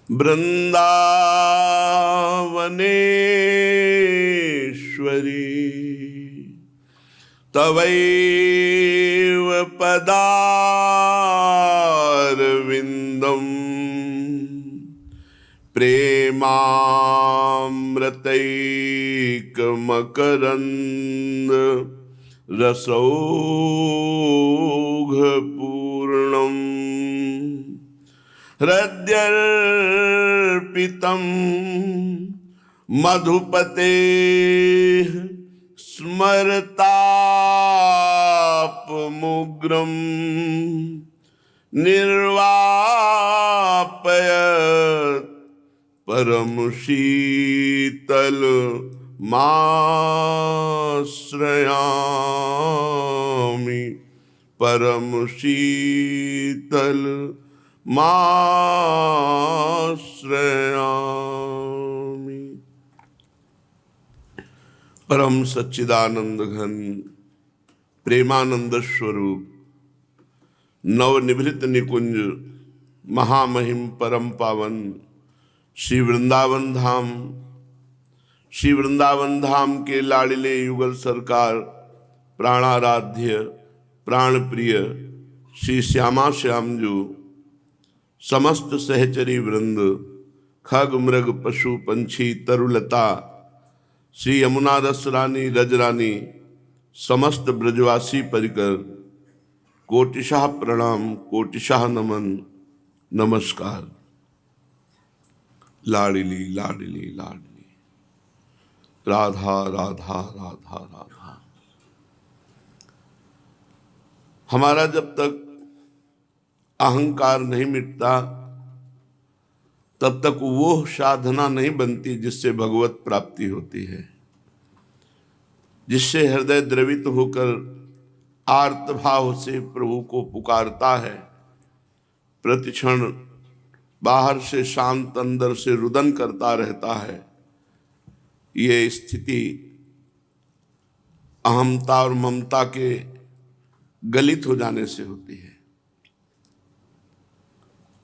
वृंदावनेश्वरी तवैव पदारविंदम प्रेमामृतैकमकरंद रसौघपूर्णम् हृद्यर्पितं मधुपते स्मरतापमुग्रं निर्वापयत् परम शीतल माश्रयामि परम शीतल माश्रयामि। परम सच्चिदानंद घन प्रेमानंद स्वरूप नवनिभृत निकुंज महामहिम परम पावन श्री वृंदावन धाम के लाड़िले युगल सरकार प्राणाराध्य प्राण प्रिय श्री श्यामा श्यामजू, समस्त सहचरी वृंद, खग मृग पशु पंछी तरुलता, श्री यमुना रस रानी रजरानी, समस्त ब्रजवासी परिकर कोटिशाह प्रणाम कोटिशाह नमन नमस्कार। लाडली लाडली लाडली राधा राधा राधा राधा। हमारा जब तक अहंकार नहीं मिटता तब तक वो साधना नहीं बनती जिससे भगवत प्राप्ति होती है, जिससे हृदय द्रवित होकर आर्त भाव से प्रभु को पुकारता है, प्रतिक्षण बाहर से शांत अंदर से रुदन करता रहता है। ये स्थिति अहमता और ममता के गलित हो जाने से होती है।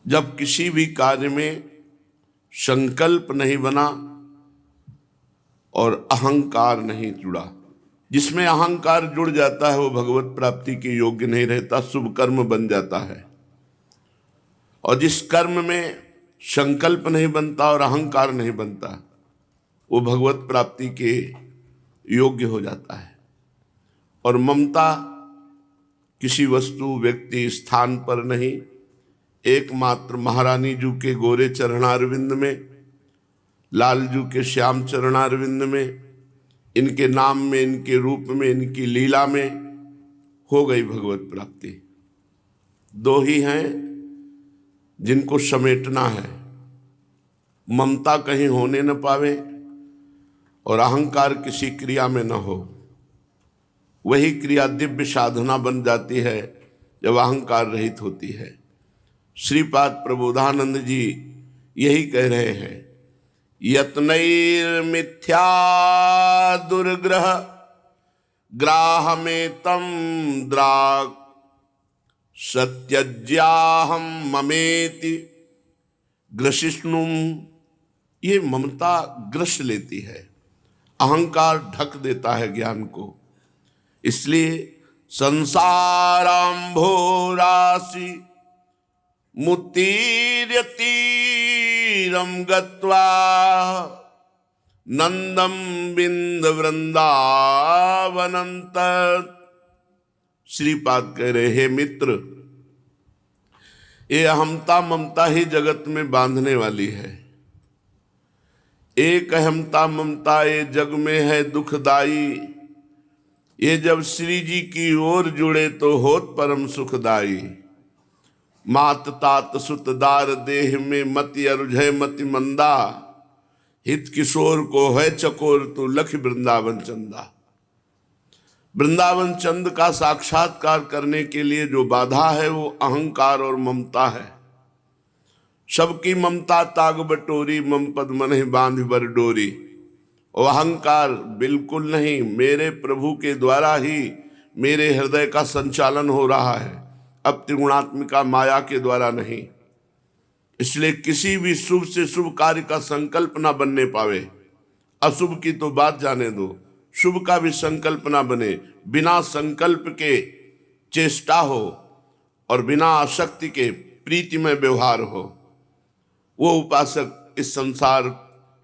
जब किसी भी कार्य में संकल्प नहीं बना और अहंकार नहीं जुड़ा, जिसमें अहंकार जुड़ जाता है वो भगवत प्राप्ति के योग्य नहीं रहता, शुभ कर्म बन जाता है। और जिस कर्म में संकल्प नहीं बनता और अहंकार नहीं बनता वो भगवत प्राप्ति के योग्य हो जाता है। और ममता किसी वस्तु व्यक्ति स्थान पर नहीं, एकमात्र महारानी जू के गोरे चरणारविंद में, लाल जू के श्याम चरणारविंद में, इनके नाम में, इनके रूप में, इनकी लीला में हो गई भगवत प्राप्ति। दो ही हैं जिनको समेटना है, ममता कहीं होने न पावे और अहंकार किसी क्रिया में न हो। वही क्रिया दिव्य साधना बन जाती है जब अहंकार रहित होती है। श्रीपाद प्रबोधानंद जी यही कह रहे हैं, यत्नैर्मिथ्या दुर्ग्रह ग्राहमेतं द्राक् सत्यज्याहम ममेति ग्रसिष्णुम। ये ममता ग्रस लेती है, अहंकार ढक देता है ज्ञान को। इसलिए संसारांभो राशि मुत्तीर्यतीरं गत्वा नंदम बिंद वृंदावनंत। श्रीपाद कह रहे हैं, मित्र, ये अहमता ममता ही जगत में बांधने वाली है। एक अहमता ममता ये जग में है दुखदाई, ये जब श्री जी की ओर जुड़े तो होत परम सुखदाई। मात तात सुतदार देह में मति अरुझय मति मंदा, हित किशोर को है चकोर तू लख वृंदावन चंदा। वृंदावन चंद का साक्षात्कार करने के लिए जो बाधा है वो अहंकार और ममता है। सबकी ममता ताग बटोरी, मम पद मन बांध बर डोरी। और अहंकार बिल्कुल नहीं, मेरे प्रभु के द्वारा ही मेरे हृदय का संचालन हो रहा है, अब त्रिगुणात्मिका माया के द्वारा नहीं। इसलिए किसी भी शुभ से शुभ कार्य का संकल्प ना बनने पावे। अशुभ की तो बात जाने दो, शुभ का भी संकल्प ना बने। बिना संकल्प के चेष्टा हो और बिना आसक्ति के प्रीति में व्यवहार हो, वो उपासक इस संसार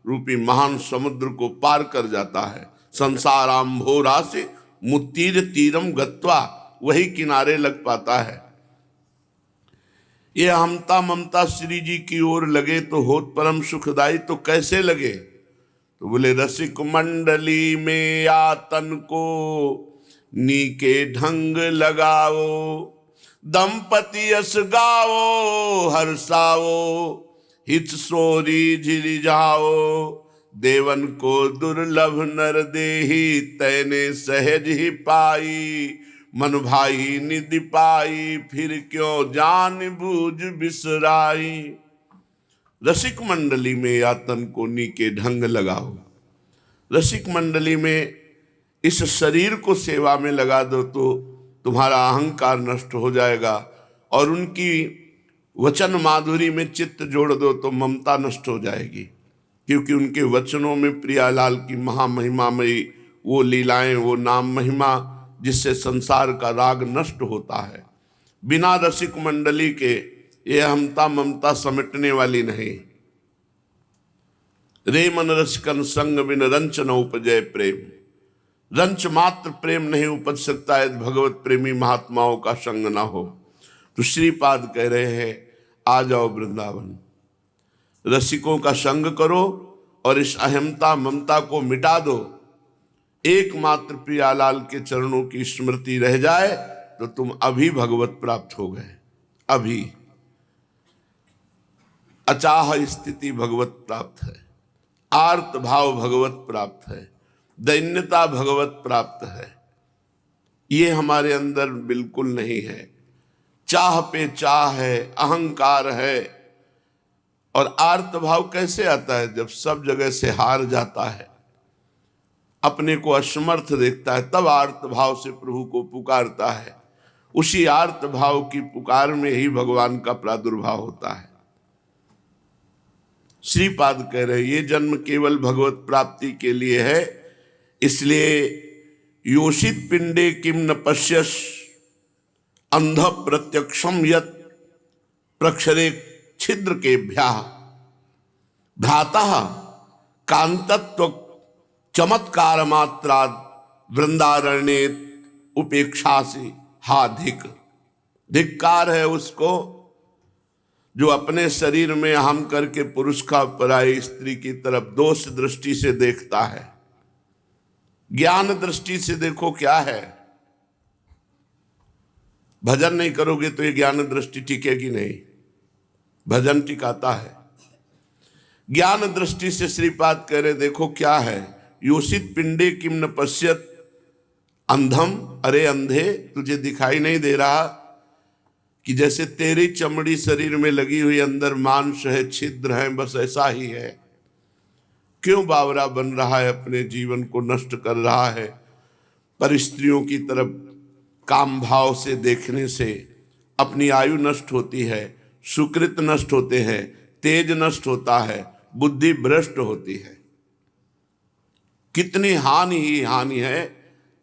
रूपी महान समुद्र को पार कर जाता है। संसाराम्भोरा से मुत्तीर तीरम गत्वा, वही किनारे लग पाता है। ये हमता ममता श्री जी की ओर लगे तो होत परम सुखदाई, तो कैसे लगे? तो बोले रसिक मंडली में यातन को नीके ढंग लगाओ, दंपति यस गाओ हर्षाओ, हित सोरी झिरी जाओ, देवन को दुर्लभ नर देही, तैने सहज ही पाई, मन भाई निधि पाई, फिर क्यों जान बूझ बिसराई। रसिक मंडली में यातन को नीके ढंग लगाओ। रसिक मंडली में इस शरीर को सेवा में लगा दो तो तुम्हारा अहंकार नष्ट हो जाएगा, और उनकी वचन माधुरी में चित्त जोड़ दो तो ममता नष्ट हो जाएगी, क्योंकि उनके वचनों में प्रियालाल की महामहिमामयी वो लीलाएं, वो नाम महिमा, जिससे संसार का राग नष्ट होता है। बिना रसिक मंडली के ये हमता ममता समेटने वाली नहीं। रे मन रसिकन संग बिन रंच न उपजय प्रेम, रंच मात्र प्रेम नहीं उपज सकता है भगवत प्रेमी महात्माओं का संग ना हो। तो श्रीपाद कह रहे हैं आ जाओ वृंदावन, रसिकों का संग करो और इस अहमता ममता को मिटा दो। एकमात्र प्रियालाल के चरणों की स्मृति रह जाए तो तुम अभी भगवत प्राप्त हो गए। अभी अचाह स्थिति भगवत प्राप्त है, आर्त भाव भगवत प्राप्त है, दैन्यता भगवत प्राप्त है। ये हमारे अंदर बिल्कुल नहीं है। चाह पे चाह है, अहंकार है। और आर्त भाव कैसे आता है? जब सब जगह से हार जाता है, अपने को असमर्थ देखता है, तब आर्त भाव से प्रभु को पुकारता है। उसी आर्त भाव की पुकार में ही भगवान का प्रादुर्भाव होता है। श्रीपाद कह रहे ये जन्म केवल भगवत प्राप्ति के लिए है, इसलिए योषित पिंडे किम न पश्यस अंध प्रत्यक्षम यत् प्रक्षरे छिद्र के भ्राता कांतत्व चमत्कार मात्रा वृंदारण्य उपेक्षा से हा धिक्कार है उसको जो अपने शरीर में हम करके पुरुष का पराई स्त्री की तरफ दोष दृष्टि से देखता है। ज्ञान दृष्टि से देखो क्या है। भजन नहीं करोगे तो ये ज्ञान दृष्टि टिकेगी नहीं। भजन टिकाता है। ज्ञान दृष्टि से श्रीपाद कह रहे देखो क्या है। योषित पिंडे किम न पश्यत अंधम, अरे अंधे तुझे दिखाई नहीं दे रहा कि जैसे तेरी चमड़ी शरीर में लगी हुई अंदर मांस है, छिद्र है, बस ऐसा ही है। क्यों बावरा बन रहा है, अपने जीवन को नष्ट कर रहा है। पर स्त्रियों की तरफ काम भाव से देखने से अपनी आयु नष्ट होती है, सुकृत नष्ट होते हैं, तेज नष्ट होता है, बुद्धि भ्रष्ट होती है। कितनी हानि ही हानि है।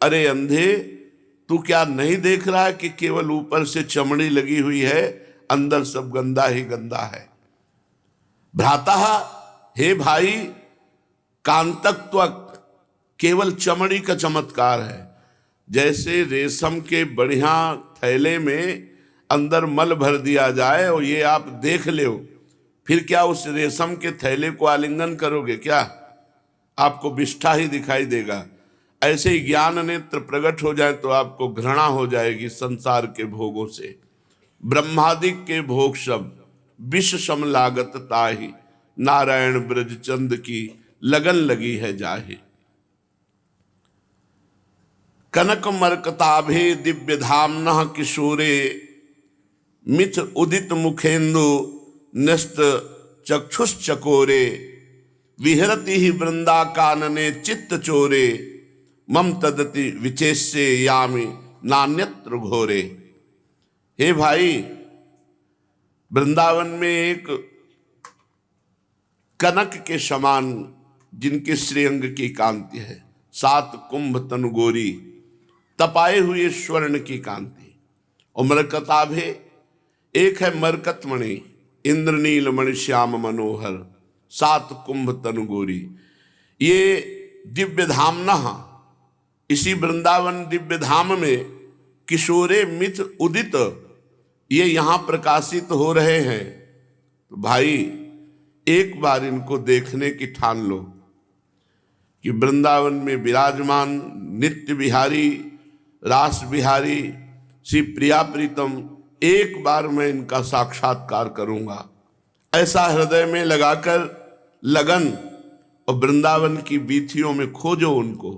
अरे अंधे तू क्या नहीं देख रहा है कि केवल ऊपर से चमड़ी लगी हुई है, अंदर सब गंदा ही गंदा है। भ्राता, हे भाई, कांतत्व केवल चमड़ी का चमत्कार है। जैसे रेशम के बढ़िया थैले में अंदर मल भर दिया जाए और ये आप देख लो, फिर क्या उस रेशम के थैले को आलिंगन करोगे? क्या आपको विष्ठा ही दिखाई देगा। ऐसे ही ज्ञान नेत्र प्रकट हो जाए तो आपको घृणा हो जाएगी संसार के भोगों से। ब्रह्मादिक के भोग सब विष सम लागत ताहि, नारायण ब्रज चंद की लगन लगी है जाहि। कनक मरकताभे दिव्य धामनः किशोरे, मिथ उदित मुखेन्दु नस्त चक्षुश्चकोरे, विहरति ही वृंदा कानने चित्त चोरे, मम तदति विचेष्ये यामि नान्यत्र घोरे। हे भाई, वृंदावन में एक कनक के समान जिनके श्रीअंग की कांति है, 7 कुंभ तनु गोरी, तपाए हुए स्वर्ण की कांति। और मरकताभे, एक है मरकतमणि, इंद्रनील मणि श्याम मनोहर, 7 कुंभ तनु गोरी। ये दिव्य धाम न, इसी वृंदावन दिव्य धाम में किशोरे मिथ उदित ये यहां प्रकाशित हो रहे हैं। तो भाई एक बार इनको देखने की ठान लो कि वृंदावन में विराजमान नित्य बिहारी, रास बिहारी श्री प्रिया प्रीतम, एक बार मैं इनका साक्षात्कार करूंगा। ऐसा हृदय में लगाकर लगन, और वृंदावन की बीथियों में खोजो उनको,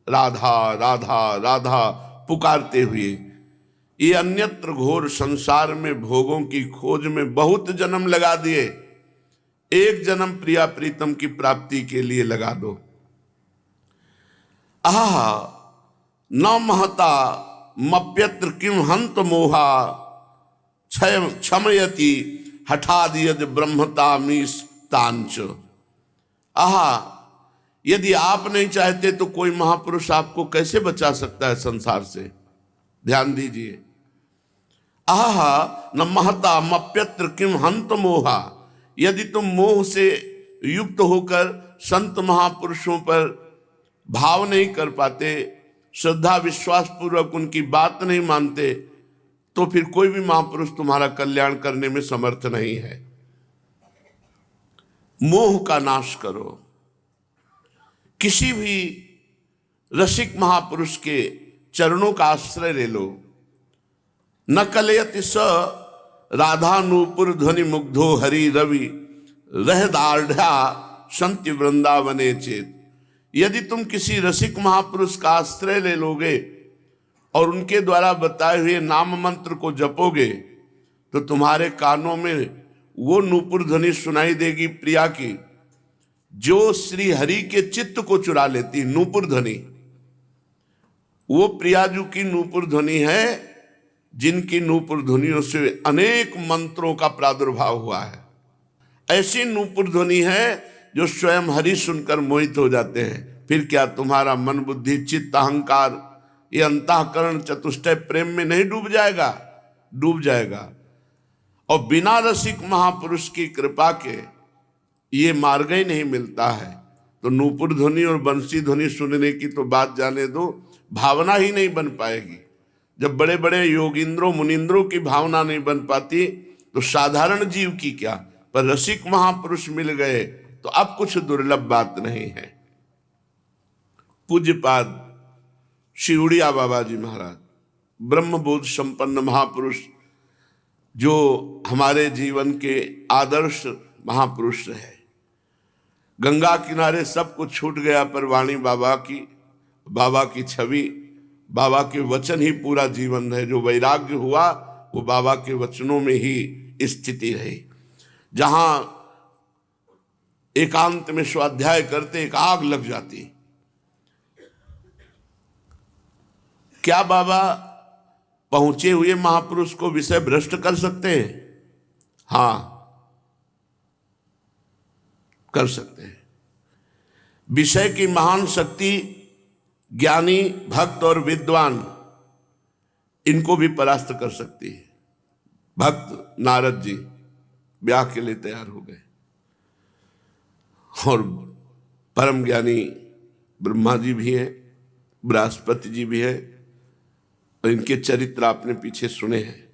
राधा राधा राधा पुकारते हुए। ये अन्यत्र घोर संसार में भोगों की खोज में बहुत जन्म लगा दिए, एक जन्म प्रिया प्रीतम की प्राप्ति के लिए लगा दो। आहा न महता मप्यत्र किम हंत मोहा, क्षमयति हठादियद ब्रह्मता मीश तांच। आहा, यदि आप नहीं चाहते तो कोई महापुरुष आपको कैसे बचा सकता है संसार से? ध्यान दीजिए। आहा न महता मप्यत्र किम हंत मोहा, यदि तुम मोह से युक्त होकर संत महापुरुषों पर भाव नहीं कर पाते, श्रद्धा विश्वास पूर्वक उनकी बात नहीं मानते, तो फिर कोई भी महापुरुष तुम्हारा कल्याण करने में समर्थ नहीं है। मोह का नाश करो। किसी भी रसिक महापुरुष के चरणों का आश्रय ले लो। न कलयति स राधा नूपुर ध्वनि मुग्धो हरि रवि रहदाढ़ा संति वृंदावने चेत। यदि तुम किसी रसिक महापुरुष का आश्रय ले लोगे और उनके द्वारा बताए हुए नाम मंत्र को जपोगे, तो तुम्हारे कानों में वो नूपुर ध्वनि सुनाई देगी प्रिया की, जो श्री हरि के चित्त को चुरा लेती। नूपुर ध्वनि वो प्रियाजू की नूपुर ध्वनि है, जिनकी नूपुर ध्वनियों से अनेक मंत्रों का प्रादुर्भाव हुआ है। ऐसी नूपुर ध्वनि है जो स्वयं हरि सुनकर मोहित हो जाते हैं। फिर क्या तुम्हारा मन बुद्धि चित्त अहंकार ये अंतःकरण चतुष्टय प्रेम में नहीं डूब जाएगा? डूब जाएगा। और बिना रसिक महापुरुष की कृपा के ये मार्ग ही नहीं मिलता है। तो नूपुर ध्वनि और बंसी ध्वनि सुनने की तो बात जाने दो, भावना ही नहीं बन पाएगी। जब बड़े बड़े योगिंद्रों मुनिंद्रों की भावना नहीं बन पाती, तो साधारण जीव की क्या, पर रसिक महापुरुष मिल गए तो अब कुछ दुर्लभ बात नहीं है। पूज्यपाद श्री उड़िया बाबा जी महाराज, ब्रह्मबोध संपन्न महापुरुष, जो हमारे जीवन के आदर्श महापुरुष है। गंगा किनारे सब कुछ छूट गया, पर वाणी बाबा की छवि, बाबा के वचन ही पूरा जीवन है। जो वैराग्य हुआ वो बाबा के वचनों में ही स्थिति रही। जहां एकांत में स्वाध्याय करते एक आग लग जाती। क्या बाबा पहुंचे हुए महापुरुष को विषय भ्रष्ट कर सकते हैं? हां, कर सकते हैं। विषय की महान शक्ति ज्ञानी, भक्त और विद्वान, इनको भी परास्त कर सकती है। भक्त नारद जी ब्याह के लिए तैयार हो गए, और परम ज्ञानी ब्रह्मा जी भी हैं, बृहस्पति जी भी हैं, और इनके चरित्र आपने पीछे सुने हैं।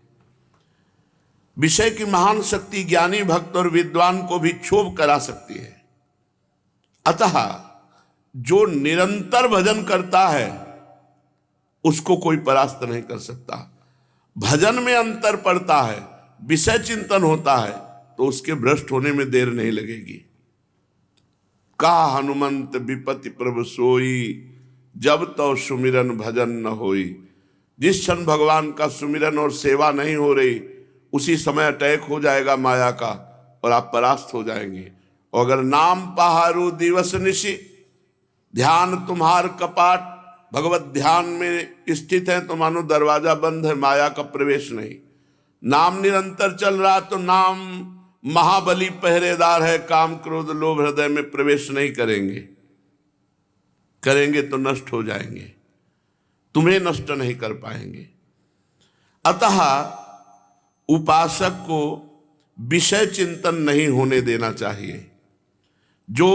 विषय की महान शक्ति ज्ञानी, भक्त और विद्वान को भी क्षोभ करा सकती है। अतः जो निरंतर भजन करता है उसको कोई परास्त नहीं कर सकता। भजन में अंतर पड़ता है, विषय चिंतन होता है, तो उसके भ्रष्ट होने में देर नहीं लगेगी। का हनुमंत विपति प्रभु सोई, जब तो सुमिरन भजन न होई। जिस क्षण भगवान का सुमिरन और सेवा नहीं हो रही, उसी समय अटैक हो जाएगा माया का और आप परास्त हो जाएंगे। और अगर नाम पहारू दिवस निशि, ध्यान तुम्हार कपाट, भगवत ध्यान में स्थित है तो मानो दरवाजा बंद है, माया का प्रवेश नहीं। नाम निरंतर चल रहा तो नाम महाबली पहरेदार है, काम क्रोध लोभ हृदय में प्रवेश नहीं करेंगे, करेंगे तो नष्ट हो जाएंगे, तुम्हें नष्ट नहीं कर पाएंगे। अतः उपासक को विषय चिंतन नहीं होने देना चाहिए। जो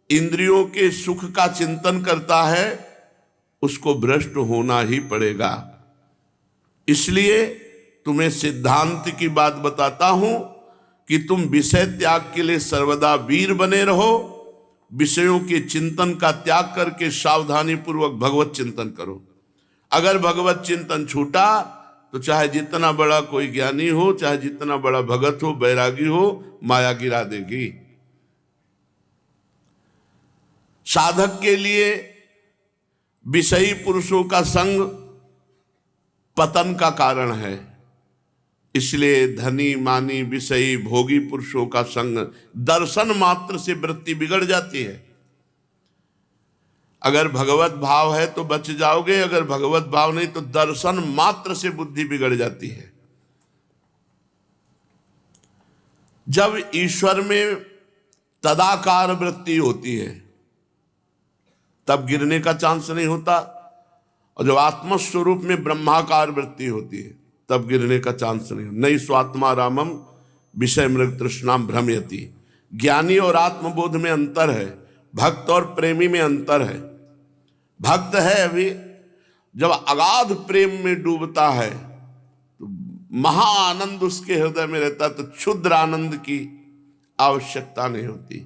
इंद्रियों के सुख का चिंतन करता है उसको भ्रष्ट होना ही पड़ेगा। इसलिए तुम्हें सिद्धांत की बात बताता हूं कि तुम विषय त्याग के लिए सर्वदा वीर बने रहो। विषयों के चिंतन का त्याग करके सावधानी पूर्वक भगवत चिंतन करो। अगर भगवत चिंतन छूटा तो चाहे जितना बड़ा कोई ज्ञानी हो, चाहे जितना बड़ा भगत हो, बैरागी हो, माया गिरा देगी। साधक के लिए विषयी पुरुषों का संग पतन का कारण है। इसलिए धनी मानी विषयी भोगी पुरुषों का संग दर्शन मात्र से वृत्ति बिगड़ जाती है। अगर भगवत भाव है तो बच जाओगे, अगर भगवत भाव नहीं तो दर्शन मात्र से बुद्धि बिगड़ जाती है। जब ईश्वर में तदाकार वृत्ति होती है तब गिरने का चांस नहीं होता, और जब आत्मस्वरूप में ब्रह्माकार वृत्ति होती है तब गिरने का चांस नहीं। नहीं स्वात्मा रामम विषय मृग तृष्णाम भ्रमयति। ज्ञानी और आत्मबोध में अंतर है, भक्त और प्रेमी में अंतर है। भक्त है अभी, जब अगाध प्रेम में डूबता है तो महा आनंद उसके हृदय में रहता है, तो क्षुद्र आनंद की आवश्यकता नहीं होती।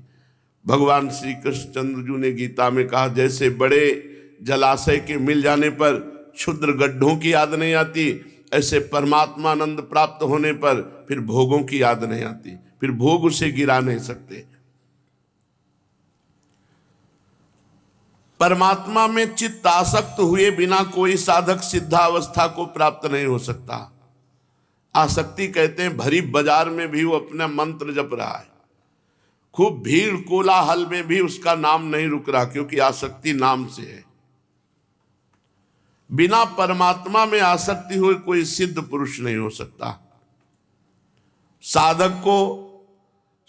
भगवान श्री कृष्ण चंद्र ने गीता में कहा, जैसे बड़े जलाशय के मिल जाने पर क्षुद्र गड्ढों की याद नहीं आती, ऐसे परमात्मा आनंद प्राप्त होने पर फिर भोगों की याद नहीं आती, फिर भोग उसे गिरा नहीं सकते। परमात्मा में चित्त आसक्त हुए बिना कोई साधक सिद्धावस्था को प्राप्त नहीं हो सकता। आसक्ति कहते हैं भरी बाजार में भी वो अपना मंत्र जप रहा है, खूब भीड़ कोलाहल में भी उसका नाम नहीं रुक रहा, क्योंकि आसक्ति नाम से है। बिना परमात्मा में आसक्ति हुए कोई सिद्ध पुरुष नहीं हो सकता। साधक को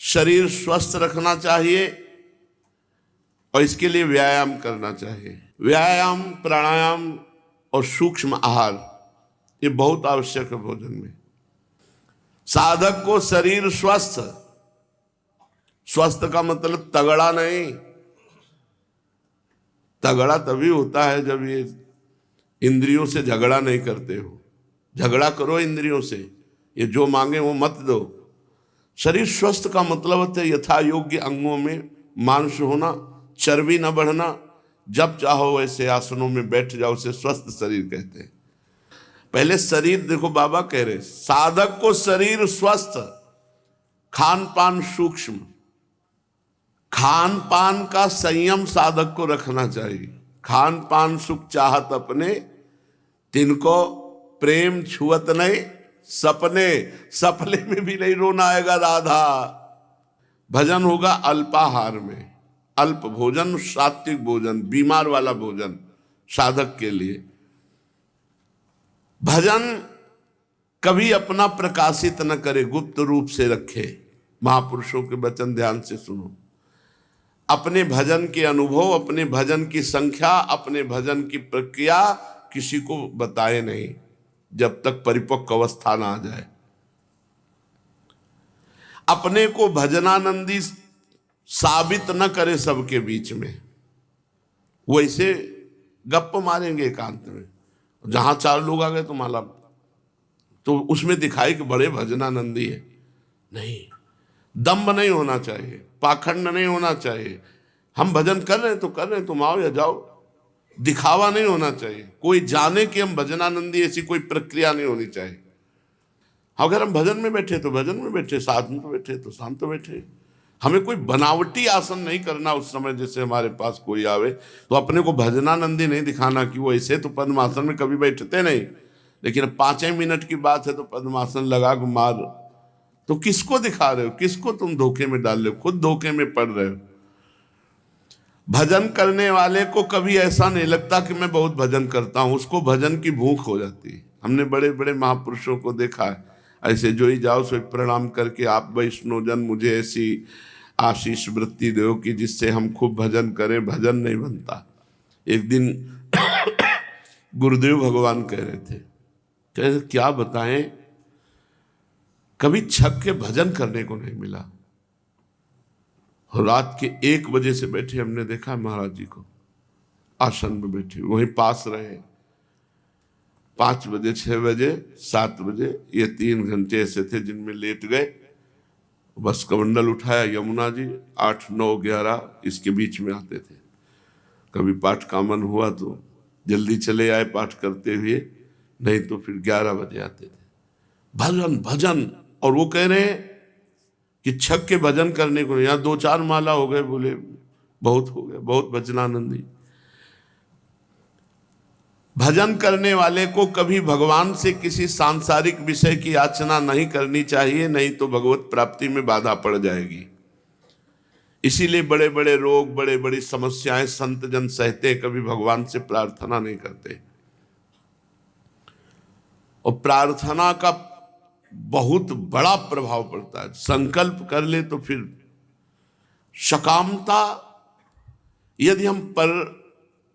शरीर स्वस्थ रखना चाहिए और इसके लिए व्यायाम करना चाहिए। व्यायाम, प्राणायाम और सूक्ष्म आहार ये बहुत आवश्यक है भोजन में। साधक को शरीर स्वस्थ, स्वस्थ का मतलब तगड़ा नहीं। तगड़ा तभी होता है जब ये इंद्रियों से झगड़ा नहीं करते हो। झगड़ा करो इंद्रियों से, ये जो मांगे वो मत दो। शरीर स्वस्थ का मतलब होता है यथा योग्य अंगों में मांस होना, चर्बी न बढ़ना, जब चाहो वैसे आसनों में बैठ जाओ, उसे स्वस्थ शरीर कहते हैं। पहले शरीर देखो, बाबा कह रहे साधक को शरीर स्वस्थ, खान पान सूक्ष्म, खान पान का संयम साधक को रखना चाहिए। खान पान सुख चाहत अपने, तिनको प्रेम छुअत नहीं सपने। सपने में भी नहीं रोना आएगा राधा। भजन होगा अल्पाहार में, अल्प भोजन, सात्विक भोजन, बीमार वाला भोजन साधक के लिए। भजन कभी अपना प्रकाशित न करे, गुप्त रूप से रखे। महापुरुषों के वचन ध्यान से सुनो। अपने भजन के अनुभव, अपने भजन की संख्या, अपने भजन की प्रक्रिया किसी को बताए नहीं जब तक परिपक्व अवस्था ना आ जाए। अपने को भजनानंदी साबित न करे सबके बीच में, वैसे गप्प मारेंगे एकांत में। जहां 4 लोग आ गए तो माला, तो उसमें दिखाई कि बड़े भजनानंदी है। नहीं, दम्भ नहीं होना चाहिए, पाखंड नहीं होना चाहिए। हम भजन कर रहे हैं तो कर रहे हैं, तुम आओ या जाओ। दिखावा नहीं होना चाहिए, कोई जाने कि हम भजनानंदी, ऐसी कोई प्रक्रिया नहीं होनी चाहिए। अगर हम भजन में बैठे तो भजन में बैठे, साथ में बैठे तो शांत तो बैठे। हमें कोई बनावटी आसन नहीं करना उस समय। जैसे हमारे पास कोई आवे तो अपने को भजनानंदी नहीं दिखाना कि वो ऐसे तो पद्मासन में कभी बैठते नहीं, लेकिन 5 मिनट की बात है तो पद्मासन लगा के मार, तो किसको दिखा रहे हो? किसको तुम धोखे में डाल रहे हो? खुद धोखे में पड़ रहे हो। भजन करने वाले को कभी ऐसा नहीं लगता कि मैं बहुत भजन करता हूं, उसको भजन की भूख हो जाती है। हमने बड़े बड़े महापुरुषों को देखा है, ऐसे जो ही जाओ सो प्रणाम करके आप वैष्णोजन मुझे ऐसी आशीष वृत्ति दो कि जिससे हम खूब भजन करें। भजन नहीं बनता। एक दिन गुरुदेव भगवान कह रहे थे, कह रहे क्या बताएं, कभी छक के भजन करने को नहीं मिला। रात के 1 बजे से बैठे हमने देखा महाराज जी को आसन में बैठे, वहीं पास रहे। 5 बजे, 6 बजे, 7 बजे, ये 3 घंटे ऐसे थे जिनमें लेट गए। बस कमंडल उठाया, यमुना जी 8, 9, 11 इसके बीच में आते थे। कभी पाठ का मन हुआ तो जल्दी चले आए पाठ करते हुए, नहीं तो फिर 11 बजे आते थे। भजन भजन। और वो कह रहे हैं कि छक के भजन करने को, यहाँ 2-4 माला हो गए, बोले बहुत हो गए, बहुत भजनानंदी। भजन करने वाले को कभी भगवान से किसी सांसारिक विषय की याचना नहीं करनी चाहिए, नहीं तो भगवत प्राप्ति में बाधा पड़ जाएगी। इसीलिए बड़े बड़े रोग, बड़े बड़ी समस्याएं संत जन सहते, कभी भगवान से प्रार्थना नहीं करते। और प्रार्थना का बहुत बड़ा प्रभाव पड़ता है। संकल्प कर ले तो फिर सकामता यदि हम पर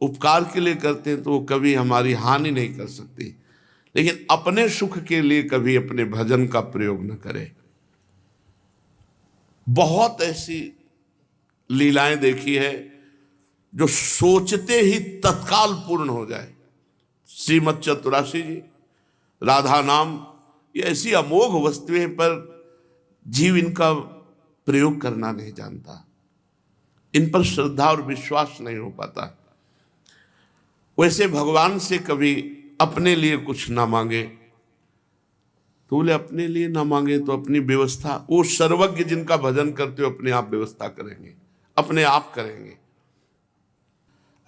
उपकार के लिए करते हैं तो वो कभी हमारी हानि नहीं कर सकती, लेकिन अपने सुख के लिए कभी अपने भजन का प्रयोग न करें। बहुत ऐसी लीलाएं देखी है जो सोचते ही तत्काल पूर्ण हो जाए। श्रीमद चतुराशी जी, राधा नाम, ये ऐसी अमोघ वस्तुएं पर जीव इनका प्रयोग करना नहीं जानता, इन पर श्रद्धा और विश्वास नहीं हो पाता। वैसे भगवान से कभी अपने लिए कुछ ना मांगे, तो बोले अपने लिए ना मांगे तो अपनी व्यवस्था, वो सर्वज्ञ जिनका भजन करते हो अपने आप व्यवस्था करेंगे, अपने आप करेंगे।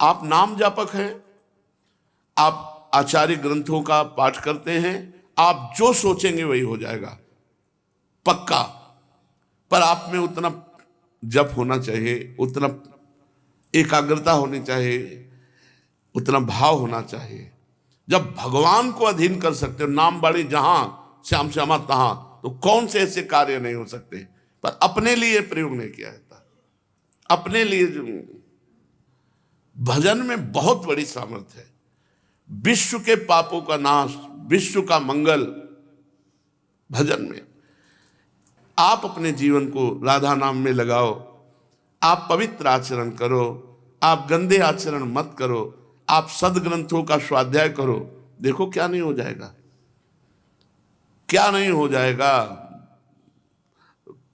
आप नाम जापक हैं, आप आचार्य ग्रंथों का पाठ करते हैं, आप जो सोचेंगे वही हो जाएगा पक्का। पर आप में उतना जप होना चाहिए, उतना एकाग्रता होनी चाहिए, उतना भाव होना चाहिए। जब भगवान को अधीन कर सकते हो, नाम बाड़ी जहां श्याम श्यामा तहां, तो कौन से ऐसे कार्य नहीं हो सकते। पर अपने लिए प्रयोग नहीं किया जाता। अपने लिए भजन में बहुत बड़ी सामर्थ्य है। विश्व के पापों का नाश, विश्व का मंगल भजन में। आप अपने जीवन को राधा नाम में लगाओ, आप पवित्र आचरण करो, आप गंदे आचरण मत करो, आप सदग्रंथों का स्वाध्याय करो, देखो क्या नहीं हो जाएगा, क्या नहीं हो जाएगा।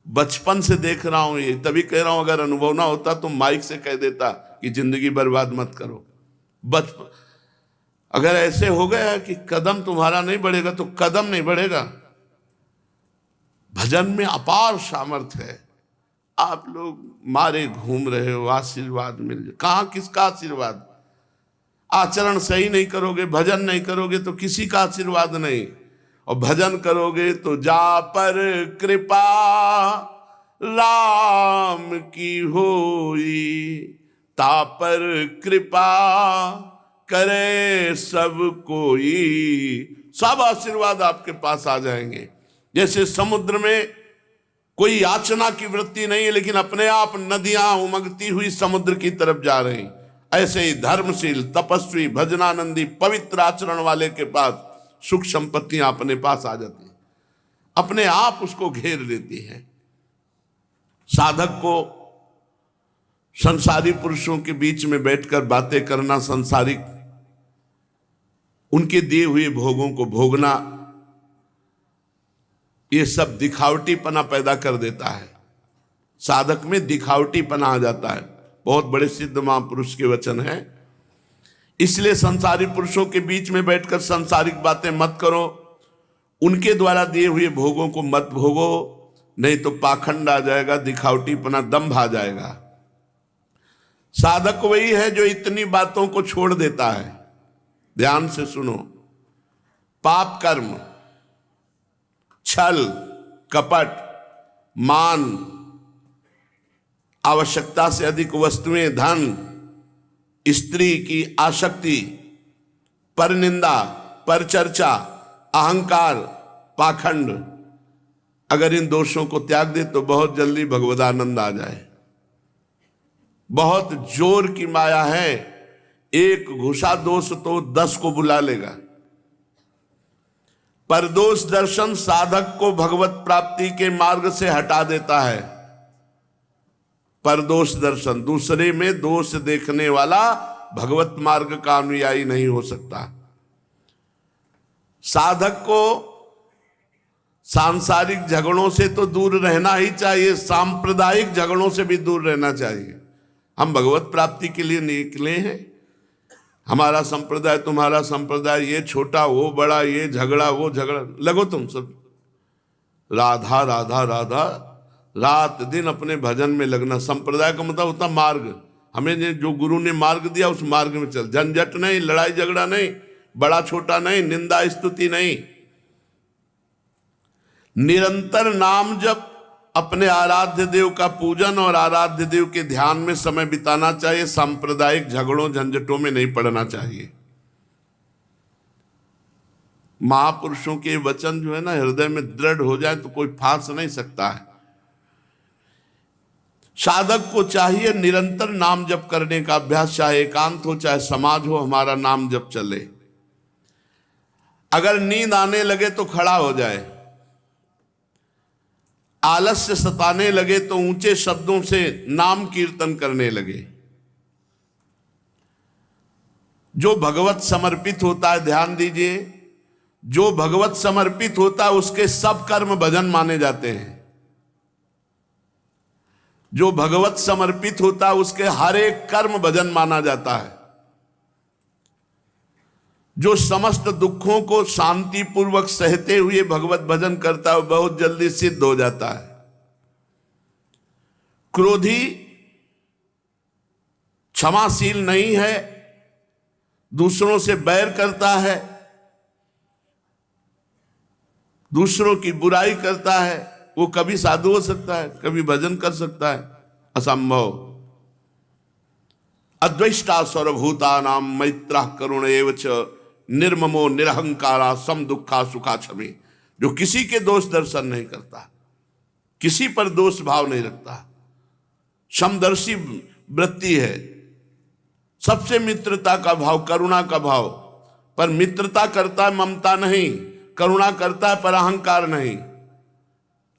बचपन से देख रहा हूं ये, तभी कह रहा हूं अगर अनुभव ना होता तो माइक से कह देता कि जिंदगी बर्बाद मत करो। बचपन अगर ऐसे हो गया कि कदम तुम्हारा नहीं बढ़ेगा तो कदम नहीं बढ़ेगा। भजन में अपार सामर्थ्य है। आप लोग मारे घूम रहे हो, आशीर्वाद मिल जाए, कहां किसका आशीर्वाद। आचरण सही नहीं करोगे, भजन नहीं करोगे तो किसी का आशीर्वाद नहीं। और भजन करोगे तो जा पर कृपा राम की होई, ता पर कृपा करे सब कोई। सब आशीर्वाद आपके पास आ जाएंगे। जैसे समुद्र में कोई याचना की वृत्ति नहीं है, लेकिन अपने आप नदियां उमगती हुई समुद्र की तरफ जा रही, ऐसे ही धर्मशील, तपस्वी, भजनानंदी, पवित्र आचरण वाले के पास सुख संपत्तियां अपने पास आ जाती हैं, अपने आप उसको घेर लेती हैं। साधक को संसारी पुरुषों के बीच में बैठकर बातें करना, संसारिक उनके दिए हुए भोगों को भोगना, ये सब दिखावटीपना पैदा कर देता है। साधक में दिखावटीपना आ जाता है। बहुत बड़े सिद्ध महापुरुष के वचन है। इसलिए संसारी पुरुषों के बीच में बैठकर सांसारिक बातें मत करो, उनके द्वारा दिए हुए भोगों को मत भोगो, नहीं तो पाखंड आ जाएगा, दिखावटीपना, दंभ आ जाएगा। साधक वही है जो इतनी बातों को छोड़ देता है। ध्यान से सुनो। पाप कर्म, छल, कपट, मान, आवश्यकता से अधिक वस्तुएं, धन, स्त्री की आसक्ति, परनिंदा, परचर्चा, अहंकार, पाखंड, अगर इन दोषों को त्याग दे तो बहुत जल्दी भगवदानंद आ जाए। बहुत जोर की माया है, एक घुसा दोष तो 10 को बुला लेगा। परदोष दर्शन साधक को भगवत प्राप्ति के मार्ग से हटा देता है। परदोष दर्शन, दूसरे में दोष देखने वाला भगवत मार्ग का अनुयायी नहीं हो सकता। साधक को सांसारिक झगड़ों से तो दूर रहना ही चाहिए, सांप्रदायिक झगड़ों से भी दूर रहना चाहिए। हम भगवत प्राप्ति के लिए निकले हैं। हमारा संप्रदाय, तुम्हारा संप्रदाय, ये छोटा वो बड़ा, ये झगड़ा वो झगड़ा, लगो तुम सब राधा राधा राधा, रात दिन अपने भजन में लगना। संप्रदाय का मतलब होता मार्ग। हमें जो गुरु ने मार्ग दिया उस मार्ग में चल, झंझट नहीं, लड़ाई झगड़ा नहीं, बड़ा छोटा नहीं, निंदा स्तुति नहीं। निरंतर नाम जप, अपने आराध्य देव का पूजन और आराध्य देव के ध्यान में समय बिताना चाहिए। सांप्रदायिक झगड़ों झंझटों में नहीं पड़ना चाहिए। महापुरुषों के वचन जो है ना, हृदय में दृढ़ हो जाए तो कोई फांस नहीं सकता है। साधक को चाहिए निरंतर नाम जप करने का अभ्यास, चाहे एकांत हो चाहे समाज हो, हमारा नाम जप चले। अगर नींद आने लगे तो खड़ा हो जाए, आलस्य सताने लगे तो ऊंचे शब्दों से नाम कीर्तन करने लगे। जो भगवत समर्पित होता है, ध्यान दीजिए, जो भगवत समर्पित होता है उसके सब कर्म भजन माने जाते हैं। जो भगवत समर्पित होता है उसके हर एक कर्म भजन माना जाता है। जो समस्त दुखों को शांति पूर्वक सहते हुए भगवत भजन करता है, बहुत जल्दी सिद्ध हो जाता है। क्रोधी क्षमाशील नहीं है, दूसरों से बैर करता है, दूसरों की बुराई करता है, वो कभी साधु हो सकता है, कभी भजन कर सकता है? असंभव। अद्वेष्टा सर्वभूतानां मैत्रः करुण एव च निर्ममो निरहंकारा सम दुखा सुखा क्षमे। जो किसी के दोष दर्शन नहीं करता, किसी पर दोष भाव नहीं रखता, समदर्शी वृत्ति है, सबसे मित्रता का भाव, करुणा का भाव। पर मित्रता करता है, ममता नहीं, करुणा करता है पर अहंकार नहीं।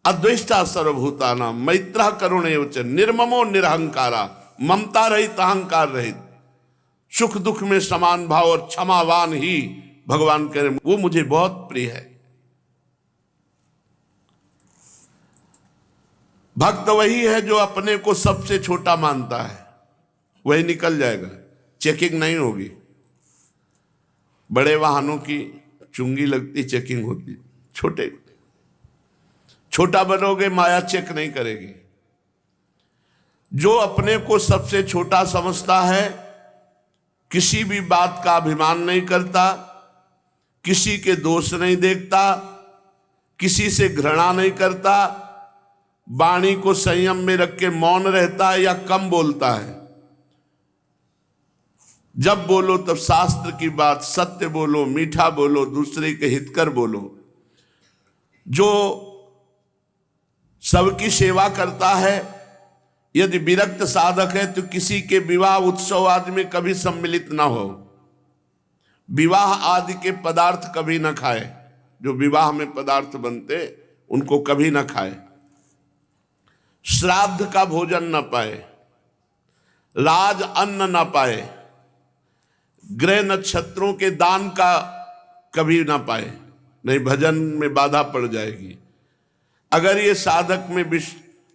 अद्वेष्टा सर्वभूतानां मैत्रः करुण एव च निर्ममो निरहंकारा, ममता रहित, अहंकार रहित, सुख दुख में समान भाव और क्षमावान ही भगवान कह रहे, वो मुझे बहुत प्रिय है। भक्त वही है जो अपने को सबसे छोटा मानता है, वही निकल जाएगा, चेकिंग नहीं होगी। बड़े वाहनों की चुंगी लगती, चेकिंग होती, छोटा बनोगे माया चेक नहीं करेगी। जो अपने को सबसे छोटा समझता है, किसी भी बात का अभिमान नहीं करता, किसी के दोष नहीं देखता, किसी से घृणा नहीं करता, वाणी को संयम में रख के मौन रहता है या कम बोलता है। जब बोलो तब शास्त्र की बात, सत्य बोलो, मीठा बोलो, दूसरे के हितकर बोलो। जो सबकी सेवा करता है, यदि विरक्त साधक है तो किसी के विवाह उत्सव आदि में कभी सम्मिलित ना हो, विवाह आदि के पदार्थ कभी ना खाए, जो विवाह में पदार्थ बनते उनको कभी ना खाए, श्राद्ध का भोजन ना पाए, राज अन्न ना पाए, ग्रह नक्षत्रों के दान का कभी ना पाए, नहीं भजन में बाधा पड़ जाएगी। अगर ये साधक में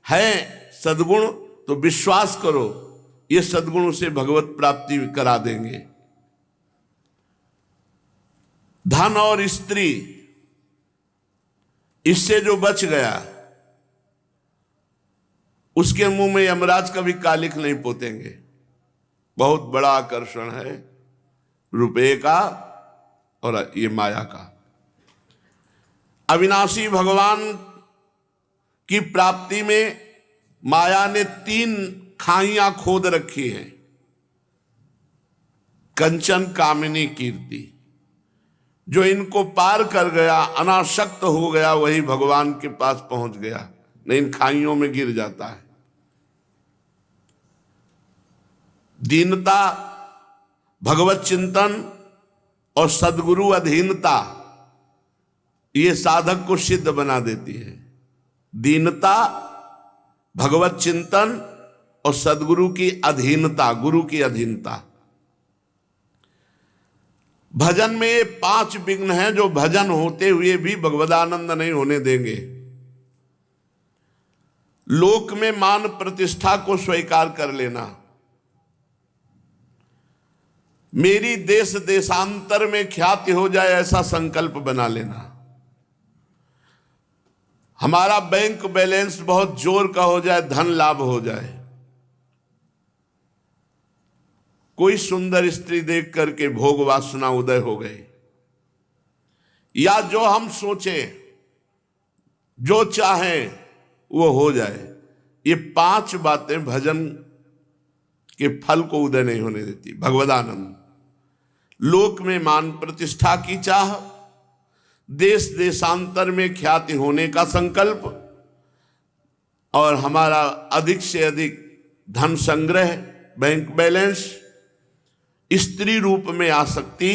है सद्गुण तो विश्वास करो, ये सद्गुणों से भगवत प्राप्ति करा देंगे। धन और स्त्री, इससे जो बच गया उसके मुंह में यमराज कभी कालिक नहीं पोतेंगे। बहुत बड़ा आकर्षण है रुपये का और ये माया का। अविनाशी भगवान की प्राप्ति में माया ने 3 खाइयां खोद रखी हैं। कंचन, कामिनी, कीर्ति। जो इनको पार कर गया, अनासक्त हो गया, वही भगवान के पास पहुंच गया, नहीं इन खाइयों में गिर जाता है। दीनता, भगवत चिंतन और सद्गुरु अधीनता ये साधक को सिद्ध बना देती है। दीनता, भगवत चिंतन और सद्गुरु की अधीनता, गुरु की अधीनता। भजन में ये 5 विघ्न हैं जो भजन होते हुए भी भगवदानंद नहीं होने देंगे। लोक में मान प्रतिष्ठा को स्वीकार कर लेना, मेरी देश देशांतर में ख्याति हो जाए ऐसा संकल्प बना लेना, हमारा बैंक बैलेंस बहुत जोर का हो जाए, धन लाभ हो जाए, कोई सुंदर स्त्री देख करके भोग वासना उदय हो गए, या जो हम सोचे जो चाहें वो हो जाए, ये 5 बातें भजन के फल को उदय नहीं होने देती। भगवदानंद, लोक में मान प्रतिष्ठा की चाह, देश देशांतर में ख्याति होने का संकल्प, और हमारा अधिक से अधिक धन संग्रह, बैंक बैलेंस, स्त्री रूप में आसक्ति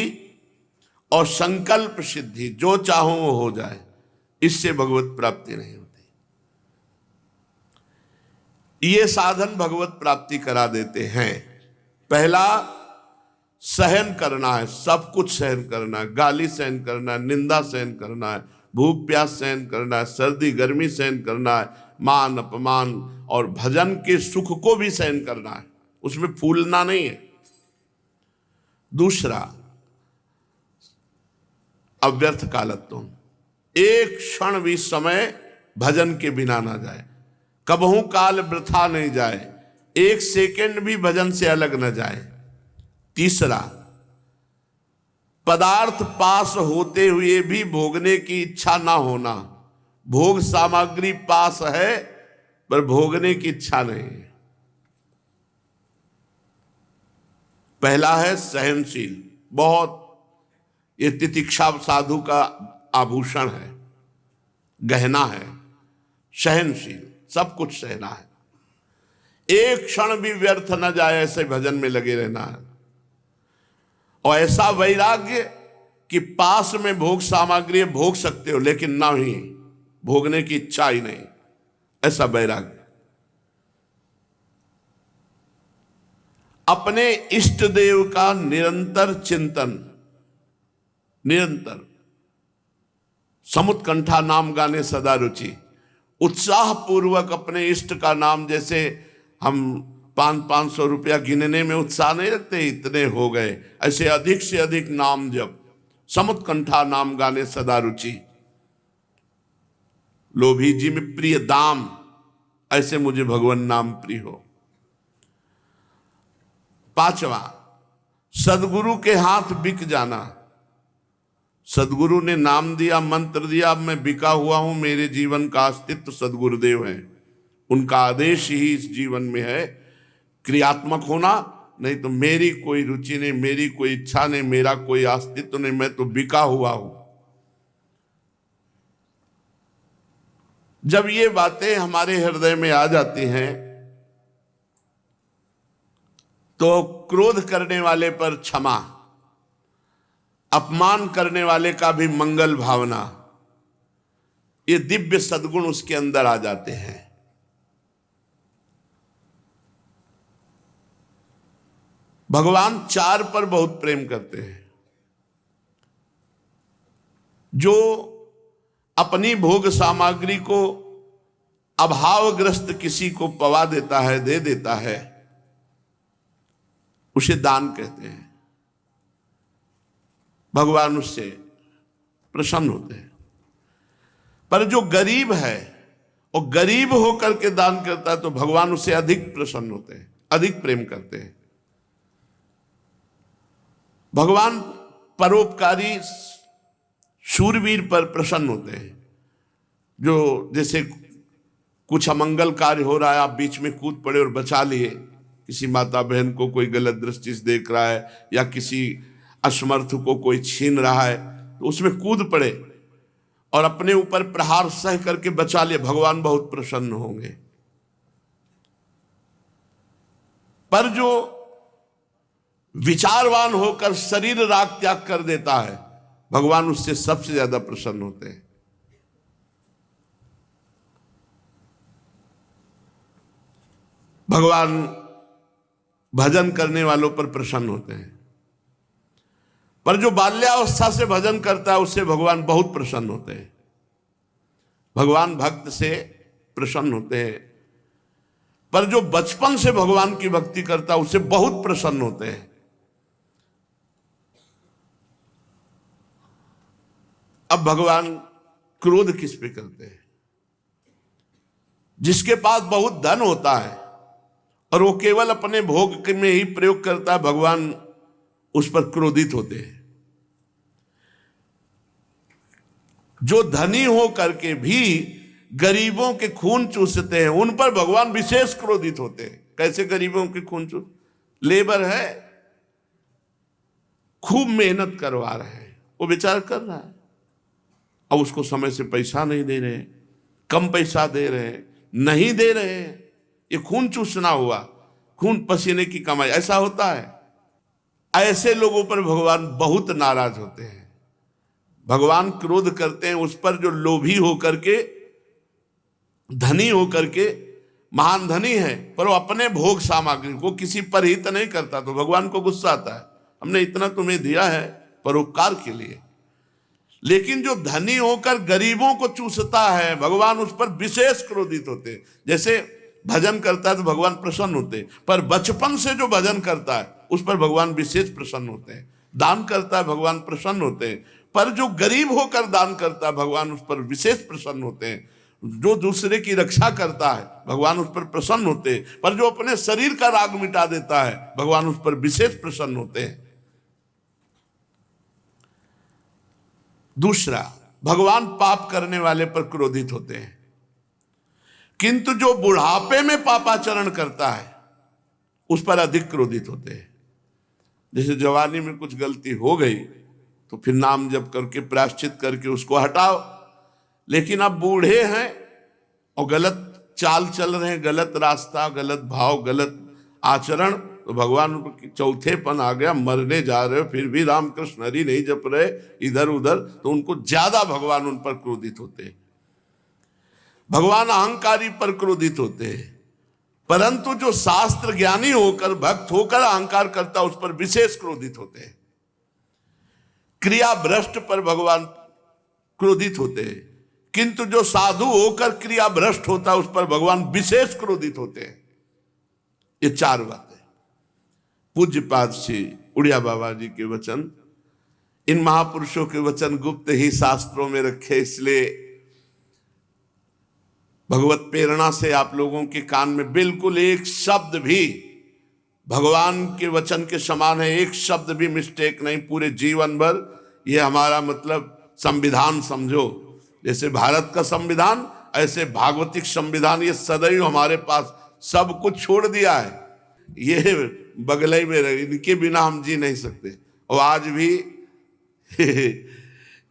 और संकल्प सिद्धि, जो चाहो वो हो जाए, इससे भगवत प्राप्ति नहीं होती। ये साधन भगवत प्राप्ति करा देते हैं। पहला, सहन करना है, सब कुछ सहन करना है, गाली सहन करना है, निंदा सहन करना है, भूख प्यास सहन करना है, सर्दी गर्मी सहन करना है, मान अपमान और भजन के सुख को भी सहन करना है, उसमें फूलना नहीं है। दूसरा, अव्यर्थ कालत्व, एक क्षण भी समय भजन के बिना ना जाए, कबहू काल वृथा नहीं जाए, एक सेकंड भी भजन से अलग न जाए। तीसरा, पदार्थ पास होते हुए भी भोगने की इच्छा ना होना, भोग सामग्री पास है पर भोगने की इच्छा नहीं है। पहला है सहनशील, बहुत, ये तितिक्षा साधु का आभूषण है, गहना है, सहनशील, सब कुछ सहना है, एक क्षण भी व्यर्थ न जाए ऐसे भजन में लगे रहना है। और ऐसा वैराग्य कि पास में भोग सामग्री भोग सकते हो लेकिन ना ही भोगने की इच्छा ही नहीं, ऐसा वैराग्य। अपने इष्ट देव का निरंतर चिंतन, निरंतर, समुत्कंठा नाम गाने सदा रुचि, उत्साह पूर्वक अपने इष्ट का नाम, जैसे हम 500 रुपया गिनने में उत्साह नहीं रखते, इतने हो गए, ऐसे अधिक से अधिक नाम जप, समुत्कंठा नाम गाने सदा रुचि, लोभी जी में प्रिय दाम, ऐसे मुझे भगवान नाम प्रिय हो। पांचवा, सदगुरु के हाथ बिक जाना, सदगुरु ने नाम दिया, मंत्र दिया, अब मैं बिका हुआ हूं, मेरे जीवन का अस्तित्व सदगुरुदेव है, उनका आदेश ही इस जीवन में है क्रियात्मक होना, नहीं तो मेरी कोई रुचि नहीं, मेरी कोई इच्छा नहीं, मेरा कोई अस्तित्व नहीं, मैं तो बिका हुआ हूं। जब ये बातें हमारे हृदय में आ जाती हैं तो क्रोध करने वाले पर क्षमा, अपमान करने वाले का भी मंगल भावना, ये दिव्य सद्गुण उसके अंदर आ जाते हैं। भगवान 4 पर बहुत प्रेम करते हैं, जो अपनी भोग सामग्री को अभावग्रस्त किसी को पवा देता है, दे देता है, उसे दान कहते हैं। भगवान उससे प्रसन्न होते हैं। पर जो गरीब है और गरीब होकर के दान करता है तो भगवान उससे अधिक प्रसन्न होते हैं, अधिक प्रेम करते हैं। भगवान परोपकारी शूरवीर पर प्रसन्न होते हैं, जो जैसे कुछ अमंगल कार्य हो रहा है, आप बीच में कूद पड़े और बचा लिए, किसी माता बहन को कोई गलत दृष्टि से देख रहा है या किसी असमर्थ को कोई छीन रहा है, तो उसमें कूद पड़े और अपने ऊपर प्रहार सह करके बचा लिए, भगवान बहुत प्रसन्न होंगे। पर जो विचारवान होकर शरीर राग त्याग कर देता है, भगवान उससे सबसे ज्यादा प्रसन्न होते हैं। भगवान भजन करने वालों पर प्रसन्न होते हैं, पर जो बाल्यावस्था से भजन करता है उससे भगवान बहुत प्रसन्न होते हैं। भगवान भक्त से प्रसन्न होते हैं, पर जो बचपन से भगवान की भक्ति करता है उससे बहुत प्रसन्न होते हैं। अब भगवान क्रोध किस पे करते हैं? जिसके पास बहुत धन होता है और वो केवल अपने भोग में ही प्रयोग करता है, भगवान उस पर क्रोधित होते हैं। जो धनी हो करके भी गरीबों के खून चूसते हैं, उन पर भगवान विशेष क्रोधित होते हैं। कैसे गरीबों के खून चूस? लेबर है, खूब मेहनत करवा रहे हैं, वो बेचारा कर रहा है, अब उसको समय से पैसा नहीं दे रहे, कम पैसा दे रहे, नहीं दे रहे, ये खून चूसना हुआ, खून पसीने की कमाई, ऐसा होता है। ऐसे लोगों पर भगवान बहुत नाराज होते हैं। भगवान क्रोध करते हैं उस पर जो लोभी होकर के, धनी होकर के, महान धनी है पर वो अपने भोग सामग्री को किसी पर हित नहीं करता, तो भगवान को गुस्सा आता है। हमने इतना तुम्हें दिया है परोपकार के लिए, लेकिन जो धनी होकर गरीबों को चूसता है, भगवान उस पर विशेष क्रोधित होते हैं। जैसे भजन करता है तो भगवान प्रसन्न होते हैं, पर बचपन से जो भजन करता है उस पर भगवान विशेष प्रसन्न होते हैं। दान करता है भगवान प्रसन्न होते हैं, पर जो गरीब होकर दान करता है भगवान उस पर विशेष प्रसन्न होते हैं। जो दूसरे की रक्षा करता है भगवान उस पर प्रसन्न होते हैं, पर जो अपने शरीर का राग मिटा देता है भगवान उस पर विशेष प्रसन्न होते हैं। दूसरा, भगवान पाप करने वाले पर क्रोधित होते हैं, किंतु जो बुढ़ापे में पापाचरण करता है उस पर अधिक क्रोधित होते हैं। जैसे जवानी में कुछ गलती हो गई तो फिर नाम जप करके प्रायश्चित करके उसको हटाओ, लेकिन अब बूढ़े हैं और गलत चाल चल रहे हैं, गलत रास्ता, गलत भाव, गलत आचरण, तो भगवान चौथेपन आ गया, मरने जा रहे हो फिर भी रामकृष्ण हरि नहीं जप रहे इधर उधर, तो उनको ज्यादा भगवान उन पर क्रोधित होते हैं। भगवान अहंकारी पर क्रोधित होते हैं, परंतु जो शास्त्र ज्ञानी होकर भक्त होकर अहंकार करता उस पर विशेष क्रोधित होते हैं। क्रिया भ्रष्ट पर भगवान क्रोधित होते हैं, किंतु जो साधु होकर क्रिया भ्रष्ट होता है उस पर भगवान विशेष क्रोधित होते हैं। ये चार बातें पूज्यपाद श्री उड़िया बाबा जी के वचन, इन महापुरुषों के वचन गुप्त ही शास्त्रों में रखे, इसलिए भगवत प्रेरणा से आप लोगों के कान में बिल्कुल एक शब्द भी भगवान के वचन के समान है, एक शब्द भी मिस्टेक नहीं। पूरे जीवन भर ये हमारा मतलब संविधान समझो, जैसे भारत का संविधान ऐसे भागवतिक संविधान, ये सदैव हमारे पास सब कुछ छोड़ दिया है। ये बगले में रहे, इनके बिना हम जी नहीं सकते, और आज भी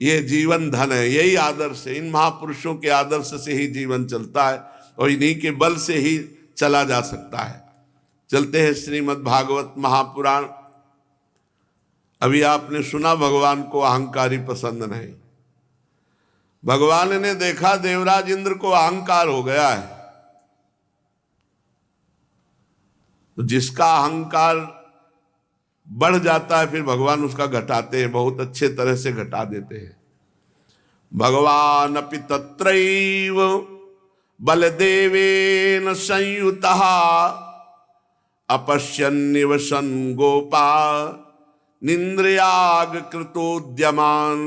ये जीवन धन है, यही आदर्श है। इन महापुरुषों के आदर्श से ही जीवन चलता है और इन्हीं के बल से ही चला जा सकता है। चलते हैं श्रीमद् भागवत महापुराण। अभी आपने सुना भगवान को अहंकारी पसंद नहीं। भगवान ने देखा देवराज इंद्र को अहंकार हो गया है, तो जिसका अहंकार बढ़ जाता है फिर भगवान उसका घटाते हैं, बहुत अच्छे तरह से घटा देते हैं। भगवान अपि तत्रैव बलदेवेन संयुतः अपश्यन्निव सन गोपा निन्द्रियाग कृतोद्यमान।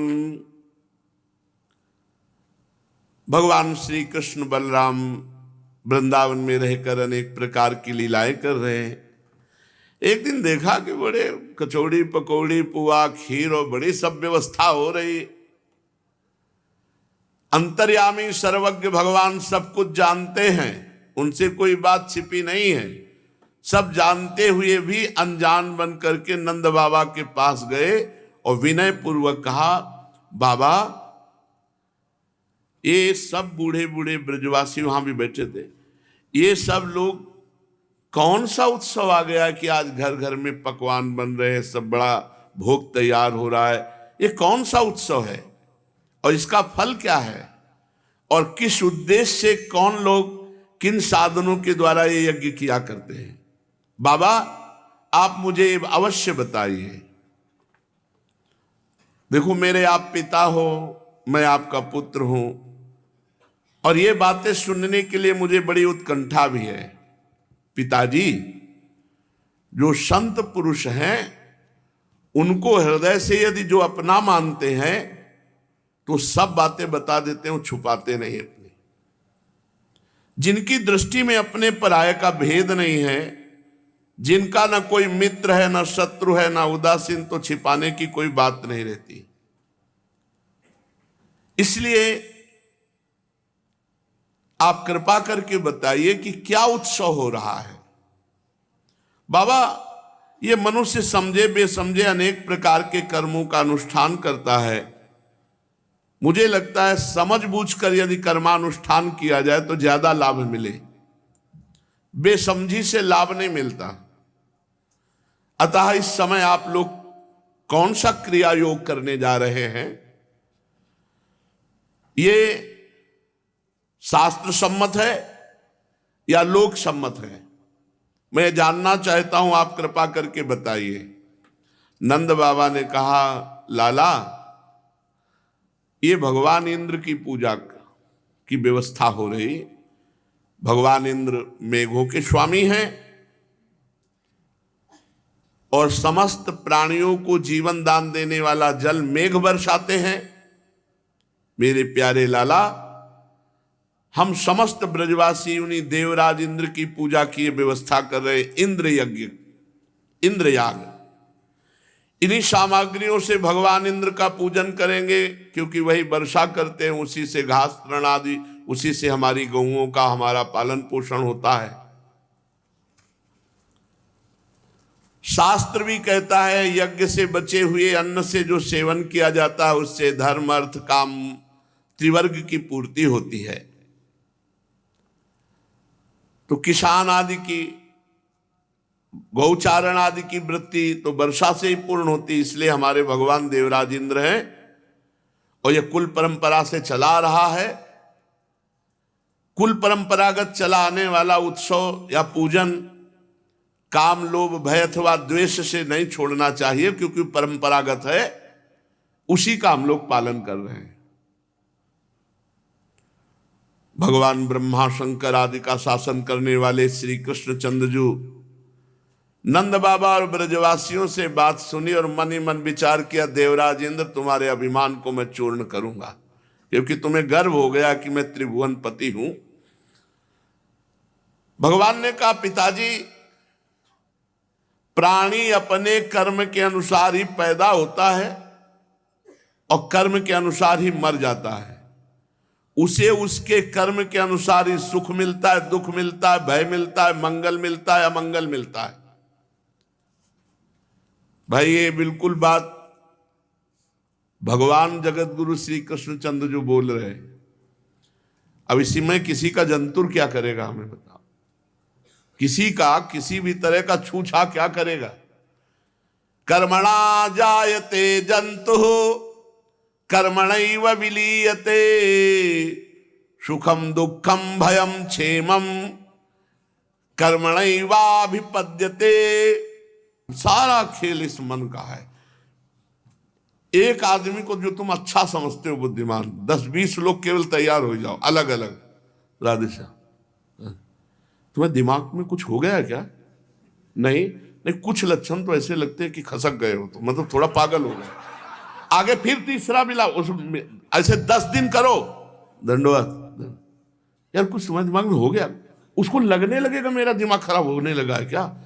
भगवान श्री कृष्ण बलराम वृंदावन में रहकर अनेक प्रकार की लीलाएं कर रहे हैं। एक दिन देखा कि बड़े कचौड़ी पकौड़ी पुआ खीर और बड़ी सब व्यवस्था हो रही। अंतर्यामी सर्वज्ञ भगवान सब कुछ जानते हैं, उनसे कोई बात छिपी नहीं है। सब जानते हुए भी अनजान बन करके नंद बाबा के पास गए और विनय पूर्वक कहा, बाबा ये सब बूढ़े बूढ़े ब्रजवासी वहां भी बैठे थे, ये सब लोग कौन सा उत्सव आ गया कि आज घर घर में पकवान बन रहे हैं, सब बड़ा भोग तैयार हो रहा है, ये कौन सा उत्सव है और इसका फल क्या है और किस उद्देश्य से कौन लोग किन साधनों के द्वारा ये यज्ञ किया करते हैं? बाबा आप मुझे अवश्य बताइए। देखो मेरे आप पिता हो, मैं आपका पुत्र हूं और ये बातें सुनने के लिए मुझे बड़ी उत्कंठा भी है। पिताजी, जो संत पुरुष हैं उनको हृदय से यदि जो अपना मानते हैं तो सब बातें बता देते हैं, छुपाते नहीं अपने। जिनकी दृष्टि में अपने पराये का भेद नहीं है, जिनका ना कोई मित्र है ना शत्रु है ना उदासीन, तो छिपाने की कोई बात नहीं रहती। इसलिए आप कृपा करके बताइए कि क्या उत्सव हो रहा है। बाबा ये मनुष्य समझे बेसमझे अनेक प्रकार के कर्मों का अनुष्ठान करता है। मुझे लगता है समझ बूझकर यदि कर्मानुष्ठान किया जाए तो ज्यादा लाभ मिले, बेसमझी से लाभ नहीं मिलता। अतः इस समय आप लोग कौन सा क्रिया योग करने जा रहे हैं, ये शास्त्र सम्मत है या लोक सम्मत है? मैं जानना चाहता हूं, आप कृपा करके बताइए। नंद बाबा ने कहा, लाला ये भगवान इंद्र की पूजा की व्यवस्था हो रही। भगवान इंद्र मेघों के स्वामी हैं और समस्त प्राणियों को जीवन दान देने वाला जल मेघ बरसाते हैं। मेरे प्यारे लाला, हम समस्त ब्रजवासी उन्हीं देवराज इंद्र की पूजा की व्यवस्था कर रहे, इंद्र यज्ञ, इंद्र याग। इन्हीं सामग्रियों से भगवान इंद्र का पूजन करेंगे, क्योंकि वही वर्षा करते हैं, उसी से घास तृण आदि, उसी से हमारी गौओं का हमारा पालन पोषण होता है। शास्त्र भी कहता है यज्ञ से बचे हुए अन्न से जो सेवन किया जाता है उससे धर्म अर्थ काम त्रिवर्ग की पूर्ति होती है। तो किसान आदि की, गौचारण आदि की वृत्ति तो वर्षा से ही पूर्ण होती, इसलिए हमारे भगवान देवराज इंद्र हैं और यह कुल परंपरा से चला रहा है। कुल परंपरागत चला आने वाला उत्सव या पूजन काम लोभ भय अथवा द्वेष से नहीं छोड़ना चाहिए, क्योंकि परंपरागत है, उसी का हम लोग पालन कर रहे हैं। भगवान ब्रह्मा शंकर आदि का शासन करने वाले श्री कृष्ण चंद्रजू नंद बाबा और ब्रजवासियों से बात सुनी और मन ही मन विचार किया, देवराज इंद्र तुम्हारे अभिमान को मैं चूर्ण करूंगा, क्योंकि तुम्हें गर्व हो गया कि मैं त्रिभुवन पति हूं। भगवान ने कहा, पिताजी प्राणी अपने कर्म के अनुसार ही पैदा होता है और कर्म के अनुसार ही मर जाता है। उसे उसके कर्म के अनुसार ही सुख मिलता है, दुख मिलता है, भय मिलता है, मंगल मिलता है, अमंगल मिलता है। भाई ये बिल्कुल बात भगवान जगत गुरु श्री कृष्ण चंद्र जो बोल रहे हैं। अब इसी में किसी का जंतुर क्या करेगा, हमें बताओ। किसी का किसी भी तरह का छूछा क्या करेगा। कर्मणा जायते जंतु कर्मणैव विलीयते सुखम दुखम भयम क्षेमम कर्मणैवाभिपद्यते। सारा खेल इस मन का है। एक आदमी को जो तुम अच्छा समझते हो बुद्धिमान, 10-20 लोग केवल तैयार हो जाओ अलग अलग, राधे श्याम तुम्हें दिमाग में कुछ हो गया क्या? नहीं, कुछ लक्षण तो ऐसे लगते हैं कि खसक गए हो, तो मतलब थोड़ा पागल हो गए। आगे फिर तीसरा मिला, ऐसे 10 दिन करो, दंडवत यार कुछ तुम्हारे दिमाग में हो गया, उसको लगने लगेगा मेरा दिमाग खराब होने लगा है क्या।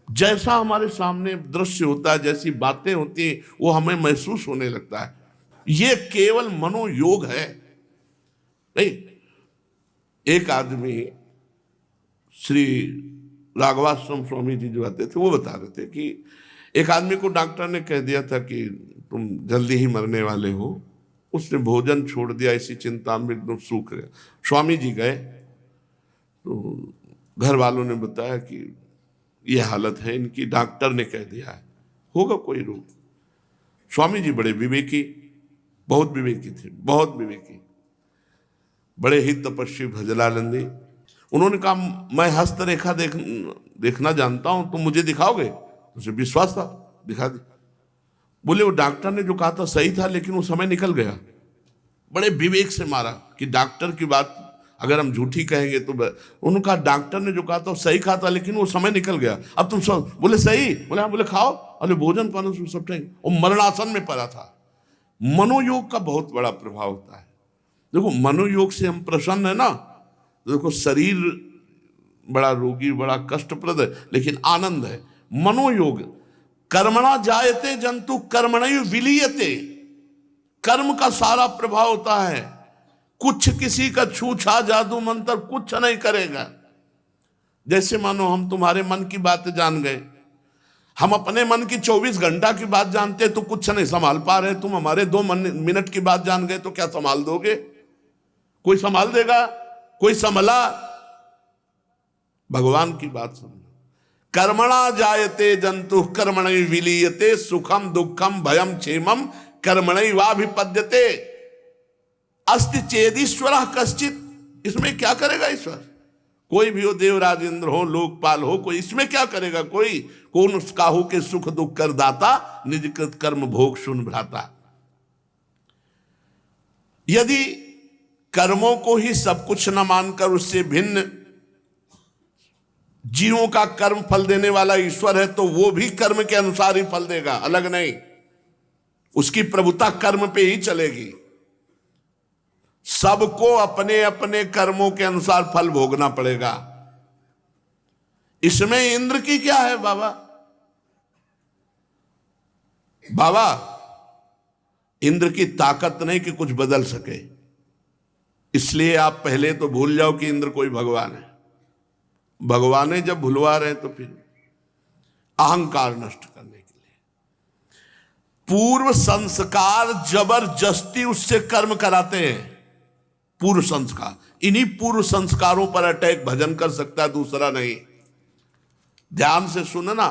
जैसा हमारे सामने दृश्य होता है, जैसी बातें होती हैं, वो हमें महसूस होने लगता है। ये केवल मनोयोग है। नहीं, एक आदमी श्री राघवाश्रम स्वामी जी जो आते थे वो बता रहे थे कि एक आदमी को डॉक्टर ने कह दिया था कि तुम जल्दी ही मरने वाले हो, उसने भोजन छोड़ दिया, इसी चिंता में एकदम सूख गया। स्वामी जी गए तो घर वालों ने बताया कि ये हालत है इनकी, डॉक्टर ने कह दिया है, होगा कोई रोग। स्वामी जी बड़े विवेकी, बहुत विवेकी थे, बहुत विवेकी, बड़े ही तपस्वी भजनानंदी। उन्होंने कहा मैं हस्तरेखा देखना जानता हूं, तुम मुझे दिखाओगे? उसे विश्वास था, दिखा दी। बोले वो डॉक्टर ने जो कहा था सही था, लेकिन वो समय निकल गया। बड़े विवेक से मारा कि डॉक्टर की बात अगर हम झूठी कहेंगे तो उनका डॉक्टर ने जो कहा था सही कहा था, लेकिन वो समय निकल गया, अब तुम सब। बोले सही? बोले हाँ। बोले खाओ। अरे भोजन पान सब टाइम। वो मरणासन में पड़ा था। मनोयोग का बहुत बड़ा प्रभाव होता है। देखो मनोयोग से हम प्रसन्न है ना, देखो शरीर बड़ा रोगी, बड़ा कष्टप्रद है, लेकिन आनंद है। मनोयोग, कर्मणा जायते जंतु कर्मणैव विलीयते, कर्म का सारा प्रभाव होता है। कुछ किसी का छूछा जादू मंत्र कुछ नहीं करेगा। जैसे मानो हम तुम्हारे मन की बातें जान गए, हम अपने मन की 24 घंटा की बात जानते तो कुछ नहीं संभाल पा रहे, तुम हमारे 2 मिनट की बात जान गए तो क्या संभाल दोगे? कोई संभाल देगा? कोई संभला? भगवान की बात समझो। कर्मणा जायते जंतु कर्मणैव विलीयते, सुखम दुखम भयम क्षेमम कर्मणैवाभिपद्यते, अस्ति चेदीश्वर कश्चित। इसमें क्या करेगा ईश्वर? कोई भी हो, देवराज इंद्र हो, लोकपाल हो, कोई इसमें क्या करेगा? कोई कौन उसका हो के सुख दुख कर दाता, निज कृत कर्म भोग सुन भ्राता। यदि कर्मों को ही सब कुछ न मानकर उससे भिन्न जीवों का कर्म फल देने वाला ईश्वर है, तो वो भी कर्म के अनुसार ही फल देगा, अलग नहीं। उसकी प्रभुता कर्म पे ही चलेगी। सबको अपने अपने कर्मों के अनुसार फल भोगना पड़ेगा। इसमें इंद्र की क्या है बाबा? बाबा इंद्र की ताकत नहीं कि कुछ बदल सके। इसलिए आप पहले तो भूल जाओ कि इंद्र कोई भगवान है। भगवान है जब भुलवा रहे तो फिर अहंकार नष्ट करने के लिए पूर्व संस्कार जबरदस्ती उससे कर्म कराते हैं। पूर्व संस्कार, इन्हीं पूर्व संस्कारों पर अटैक भजन कर सकता है, दूसरा नहीं। ध्यान से सुनना,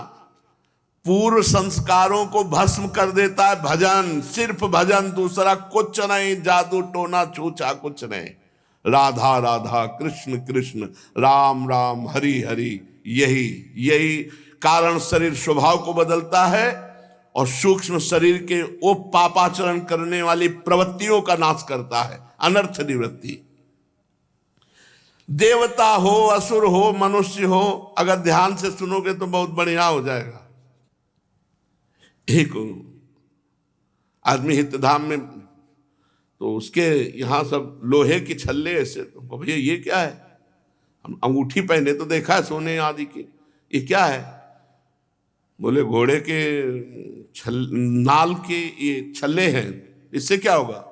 पूर्व संस्कारों को भस्म कर देता है भजन, सिर्फ भजन, दूसरा कुछ नहीं। जादू टोना छूछा कुछ नहीं। राधा राधा कृष्ण कृष्ण राम राम हरि हरि, यही कारण शरीर स्वभाव को बदलता है और सूक्ष्म शरीर के वो पापाचरण करने वाली प्रवृत्तियों का नाश करता है। अनर्थ निवृत्ति। देवता हो, असुर हो, मनुष्य हो, अगर ध्यान से सुनोगे तो बहुत बढ़िया हो जाएगा। एक आदमी हितधाम में, तो उसके यहां सब लोहे की छल्ले ऐसे, तो भैया ये क्या है? हम अंगूठी पहने तो देखा है सोने आदि की, ये क्या है? बोले घोड़े के नाल के ये छल्ले हैं, इससे क्या होगा?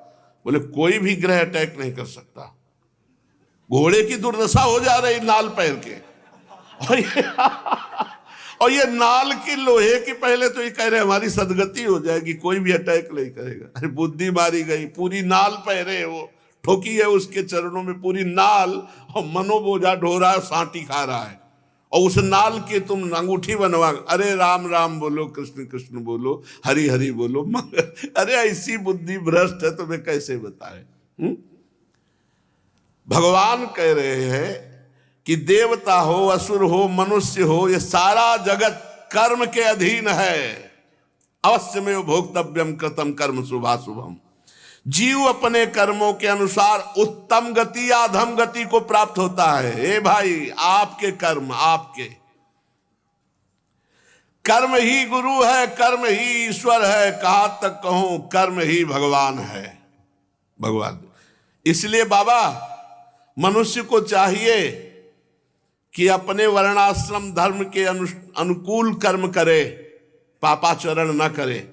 बोले कोई भी ग्रह अटैक नहीं कर सकता। घोड़े की दुर्दशा हो जा रही नाल पहन के, और ये नाल की लोहे की, पहले तो ये कह रहे हमारी सदगति हो जाएगी, कोई भी अटैक नहीं करेगा। अरे बुद्धि मारी गई। पूरी नाल पहरे, वो ठोकी है उसके चरणों में पूरी नाल, और मनोबोझा ढो रहा है, सांटी खा रहा है, और उस नाल के तुम अंगूठी बनवा। अरे राम राम बोलो, कृष्ण कृष्ण बोलो, हरि हरि बोलो। अरे ऐसी बुद्धि भ्रष्ट है, तुम्हें कैसे बताए? भगवान कह रहे हैं कि देवता हो, असुर हो, मनुष्य हो, ये सारा जगत कर्म के अधीन है। अवश्य में भोक्तव्यम कृतम कर्म शुभाशुभम। जीव अपने कर्मों के अनुसार उत्तम गति या अधम गति को प्राप्त होता है। ए भाई, आपके कर्म, आपके कर्म ही गुरु है, कर्म ही ईश्वर है। कहां तक कहूं, कर्म ही भगवान है। भगवान, इसलिए बाबा मनुष्य को चाहिए कि अपने वर्णाश्रम धर्म के अनुकूल कर्म करे, पापाचरण न करे,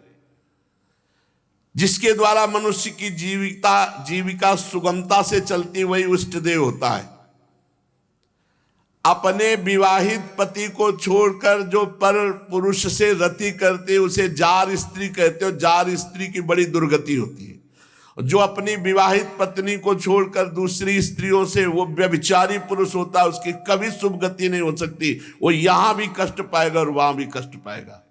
जिसके द्वारा मनुष्य की जीविका सुगमता से चलती, वही इष्ट देव होता है। अपने विवाहित पति को छोड़कर जो पर पुरुष से रति करते उसे जार स्त्री कहते हो। जार स्त्री की बड़ी दुर्गति होती है। जो अपनी विवाहित पत्नी को छोड़कर दूसरी स्त्रियों से वो व्यभिचारी पुरुष होता है, उसकी कभी शुभ गति नहीं हो सकती। वो यहां भी कष्ट पाएगा और वहां भी कष्ट पाएगा।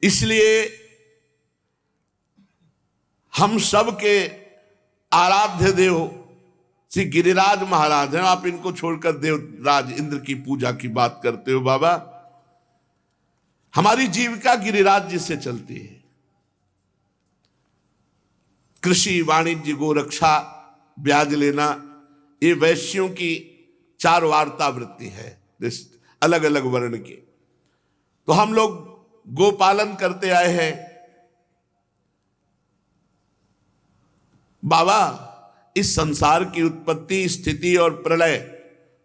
इसलिए हम सब के आराध्य देव श्री गिरिराज महाराज हैं। आप इनको छोड़कर देवराज इंद्र की पूजा की बात करते हो बाबा। हमारी जीविका गिरिराज जी से चलती है। कृषि, वाणिज्य, गोरक्षा, ब्याज लेना, ये वैश्यों की चार वार्ता वृत्ति है, अलग अलग वर्ण की। तो हम लोग गोपालन करते आए हैं। बाबा, इस संसार की उत्पत्ति, स्थिति और प्रलय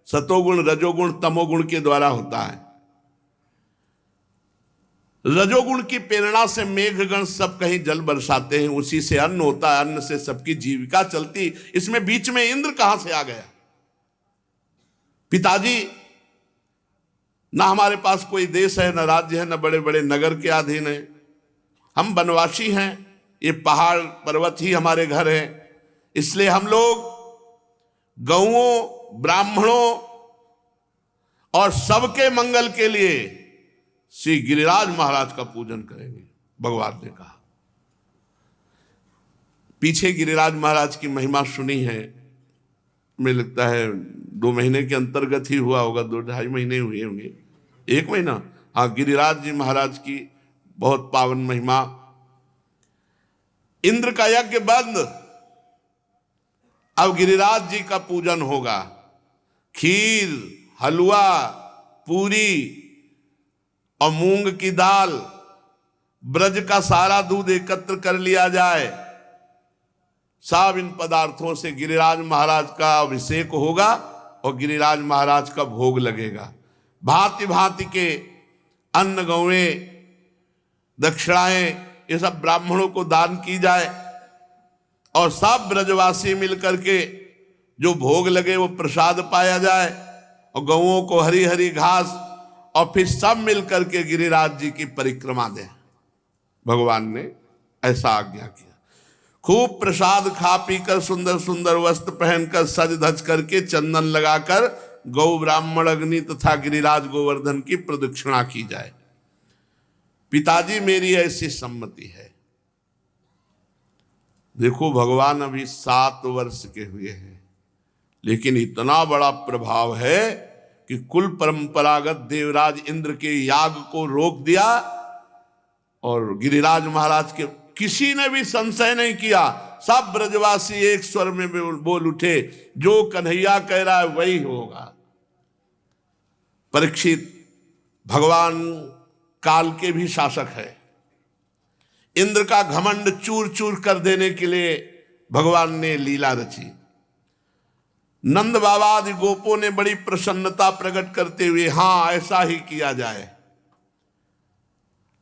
सतोगुण, रजोगुण, तमोगुण के द्वारा होता है। रजोगुण की प्रेरणा से मेघगण सब कहीं जल बरसाते हैं, उसी से अन्न होता है, अन्न से सबकी जीविका चलती। इसमें बीच में इंद्र कहां से आ गया? पिताजी, ना हमारे पास कोई देश है, ना राज्य है, ना बड़े बड़े नगर के अधीन है। हम वनवासी हैं, ये पहाड़ पर्वत ही हमारे घर हैं। इसलिए हम लोग गौओं, ब्राह्मणों और सबके मंगल के लिए श्री गिरिराज महाराज का पूजन करेंगे, भगवान ने कहा। पीछे गिरिराज महाराज की महिमा सुनी है, मुझे लगता है 2 महीने के अंतर्गत ही हुआ होगा, 2-2.5 महीने हुए होंगे, 1 महीना। हाँ, गिरिराज जी महाराज की बहुत पावन महिमा। इंद्र का यज्ञ बंद, अब गिरिराज जी का पूजन होगा। खीर, हलवा, पूरी और मूंग की दाल, ब्रज का सारा दूध एकत्र कर लिया जाए। सब इन पदार्थों से गिरिराज महाराज का अभिषेक होगा और गिरिराज महाराज का भोग लगेगा। भांति भांति के अन्न, गौएं, दक्षिणाएं, ये सब ब्राह्मणों को दान की जाए और सब ब्रजवासी मिलकर के जो भोग लगे वो प्रसाद पाया जाए और गौओं को हरी हरी घास, और फिर सब मिलकर के गिरिराज जी की परिक्रमा दें। भगवान ने ऐसा आज्ञा किया। खूब प्रसाद खा पी कर, सुंदर सुंदर वस्त्र पहनकर, सज धज करके, चंदन लगाकर गौ, ब्राह्मण, अग्नि तथा गिरिराज गोवर्धन की प्रदक्षिणा की जाए। पिताजी, मेरी ऐसी सम्मति है। देखो, भगवान अभी 7 वर्ष के हुए हैं, लेकिन इतना बड़ा प्रभाव है कि कुल परंपरागत देवराज इंद्र के याग को रोक दिया और गिरिराज महाराज के किसी ने भी संशय नहीं किया। सब ब्रजवासी एक स्वर में बोल उठे, जो कन्हैया कह रहा है वही होगा। परीक्षित भगवान काल के भी शासक है। इंद्र का घमंड चूर चूर कर देने के लिए भगवान ने लीला रची। नंद बाबा आदि गोपों ने बड़ी प्रसन्नता प्रकट करते हुए, हां, ऐसा ही किया जाए।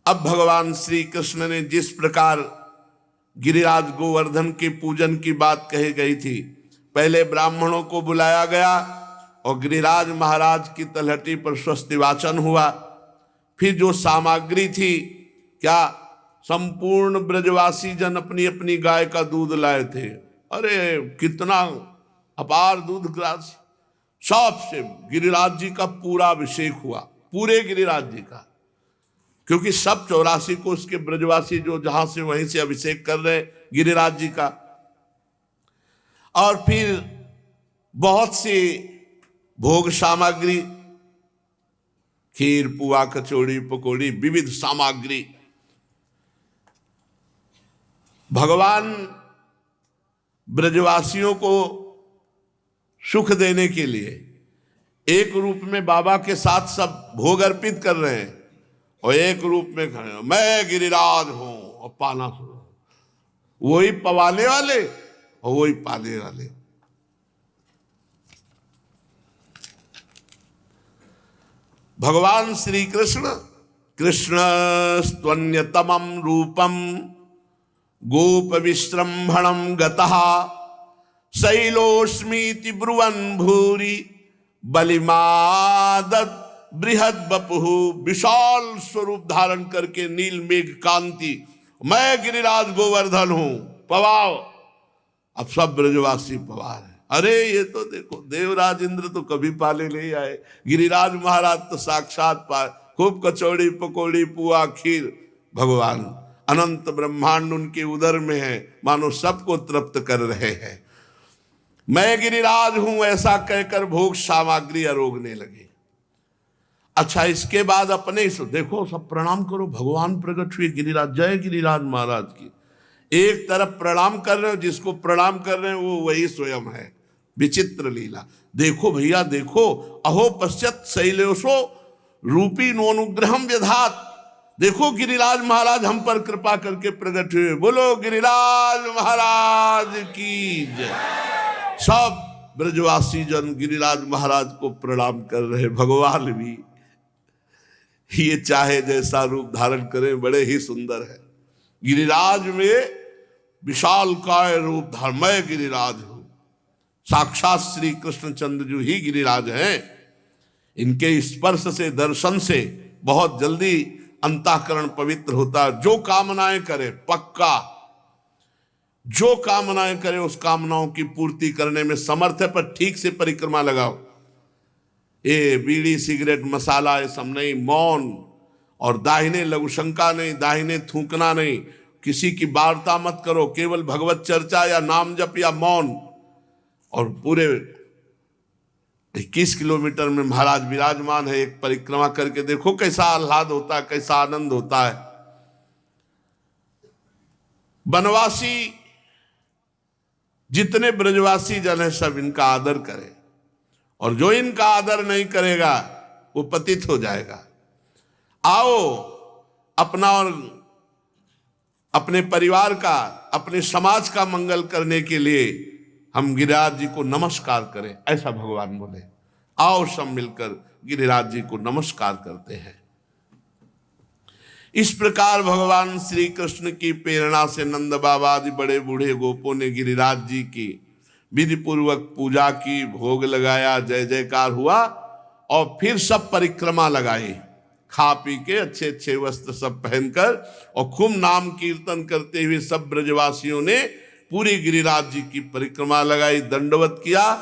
अब भगवान श्री कृष्ण ने जिस प्रकार गिरिराज गोवर्धन के पूजन की बात कही गई थी, पहले ब्राह्मणों को बुलाया गया और गिरिराज महाराज की तलहटी पर स्वस्ति वाचन हुआ। फिर जो सामग्री थी, क्या संपूर्ण ब्रजवासी जन अपनी अपनी गाय का दूध लाए थे। अरे कितना अपार दूध ग्रास, सबसे गिरिराज जी का पूरा अभिषेक हुआ, पूरे गिरिराज जी का, क्योंकि सब 84 को उसके ब्रजवासी जो जहां से वहीं से अभिषेक कर रहे गिरिराज जी का। और फिर बहुत सी भोग सामग्री, खीर, पुआ, कचौड़ी, पकौड़ी, विविध सामग्री। भगवान ब्रजवासियों को सुख देने के लिए एक रूप में बाबा के साथ सब भोग अर्पित कर रहे हैं और एक रूप में खड़े हैं, मैं गिरिराज हूं, और पाना शुरू। वही पवाने वाले और वही पाने वाले। भगवान श्री कृष्ण, कृष्ण स्त्वन्यतमं रूपम गोप विश्रंभणम गतः शैलोस्मीति ब्रुवन् भूरि बलिमादत बृहद बपुहु। विशाल स्वरूप धारण करके नील मेघ कांति, मैं गिरिराज गोवर्धन हूं, पवाओ। अब सब ब्रजवासी पवार है। अरे ये तो देखो, देवराज इंद्र तो कभी पाले नहीं आए, गिरिराज महाराज तो साक्षात पाए। खूब कचौड़ी पकौड़ी पुआ खीर, भगवान अनंत ब्रह्मांड उनके उदर में है, मानो सबको तृप्त कर रहे हैं। मैं गिरिराज हूं ऐसा कहकर भोग सामग्री अरोगने लगे। अच्छा, इसके बाद अपने देखो, सब प्रणाम करो, भगवान प्रकट हुए गिरिराज, जय गिरिराज महाराज की। एक तरफ प्रणाम कर रहे हो, जिसको प्रणाम कर रहे हैं वो वही स्वयं है। विचित्र लीला देखो भैया, देखो। अहो पश्चात शैलेशो रूपी नोनुग्रहम व्यधात। देखो गिरिराज महाराज हम पर कृपा करके प्रकट हुए। बोलो गिरिराज महाराज की जय। सब ब्रजवासी जन गिरिराज महाराज को प्रणाम कर रहे। भगवान भी ये चाहे जैसा रूप धारण करें, बड़े ही सुंदर है। गिरिराज में विशाल काय रूप धारण, मैं गिरिराज हूं। साक्षात श्री कृष्णचंद्र जी ही गिरिराज हैं। इनके स्पर्श से, दर्शन से बहुत जल्दी अंतःकरण पवित्र होता है। जो कामनाएं करे, पक्का जो कामनाएं करे उस कामनाओं की पूर्ति करने में समर्थ है। पर ठीक से परिक्रमा लगाओ। ये बीड़ी सिगरेट मसाला ये सब नहीं, मौन, और दाहिने लघुशंका नहीं, दाहिने थूकना नहीं, किसी की वार्ता मत करो, केवल भगवत चर्चा या नाम जप या मौन। और पूरे 21 किलोमीटर में महाराज विराजमान है। एक परिक्रमा करके देखो कैसा आह्लाद होता है, कैसा आनंद होता है। बनवासी जितने ब्रजवासी जन है सब इनका आदर करें, और जो इनका आदर नहीं करेगा वो पतित हो जाएगा। आओ अपना और अपने परिवार का, अपने समाज का मंगल करने के लिए हम गिरिराज जी को नमस्कार करें, ऐसा भगवान बोले। आओ सब मिलकर गिरिराज जी को नमस्कार करते हैं। इस प्रकार भगवान श्री कृष्ण की प्रेरणा से नंद बाबा आदि बड़े बूढ़े गोपों ने गिरिराज जी की विधि पूर्वक पूजा की, भोग लगाया, जय जयकार हुआ, और फिर सब परिक्रमा लगाई। खा पी के अच्छे अच्छे वस्त्र सब पहनकर और खूब नाम कीर्तन करते हुए सब ब्रजवासियों ने पूरी गिरिराज जी की परिक्रमा लगाई, दंडवत किया।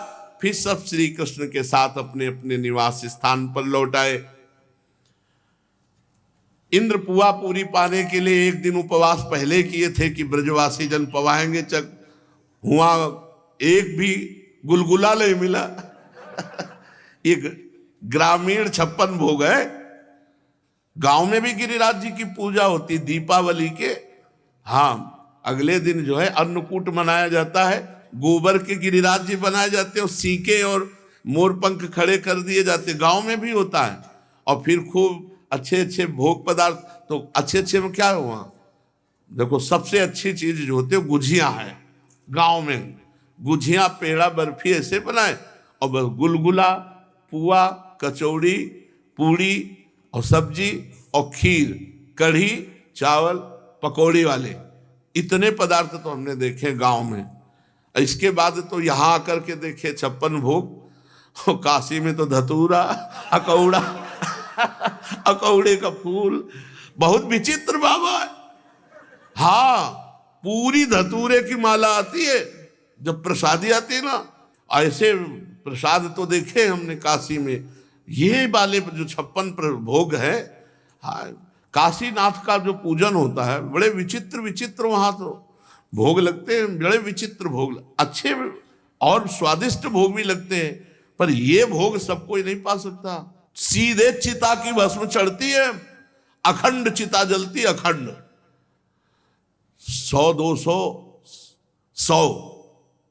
फिर सब श्री कृष्ण के साथ अपने अपने निवास स्थान पर लौट आए। इंद्र पुआ पूरी पाने के लिए एक दिन उपवास पहले किए थे कि ब्रजवासी जन पवाएंगे, चक हुआ एक भी गुलगुला नहीं मिला। ये ग्रामीण 56 भोग है। गांव में भी गिरिराज जी की पूजा होती दीपावली के। हाँ, अगले दिन जो है अन्नकूट मनाया जाता है, गोबर के गिरिराज जी बनाए जाते हैं, सीके और मोरपंख खड़े कर दिए जाते, गांव में भी होता है। और फिर खूब अच्छे अच्छे भोग पदार्थ। तो अच्छे अच्छे में क्या हुआ, देखो सबसे अच्छी चीज जो होती है गुझिया है। गांव में गुझिया, पेड़ा, बर्फी ऐसे बनाए, और बस गुलगुला, पुआ, कचौड़ी, पूड़ी और सब्जी और खीर, कढ़ी, चावल, पकौड़ी वाले, इतने पदार्थ तो हमने देखे गांव में। इसके बाद तो यहाँ आकर के देखे 56 भोग। काशी में तो धतूरा, अकौड़ा, अकौड़े का फूल, बहुत विचित्र बाबा है। हाँ, पूरी धतूरे की माला आती है जब प्रसादी आती है ना, ऐसे प्रसाद तो देखे हमने काशी में। ये वाले जो 56 भोग है, हाँ, काशीनाथ का जो पूजन होता है, बड़े विचित्र विचित्र वहां तो भोग लगते हैं, बड़े विचित्र भोग, अच्छे और स्वादिष्ट भोग भी लगते हैं। पर ये भोग सब कोई नहीं पा सकता। सीधे चिता की भस्म चढ़ती है, अखंड चिता जलती, अखंड 100-200 100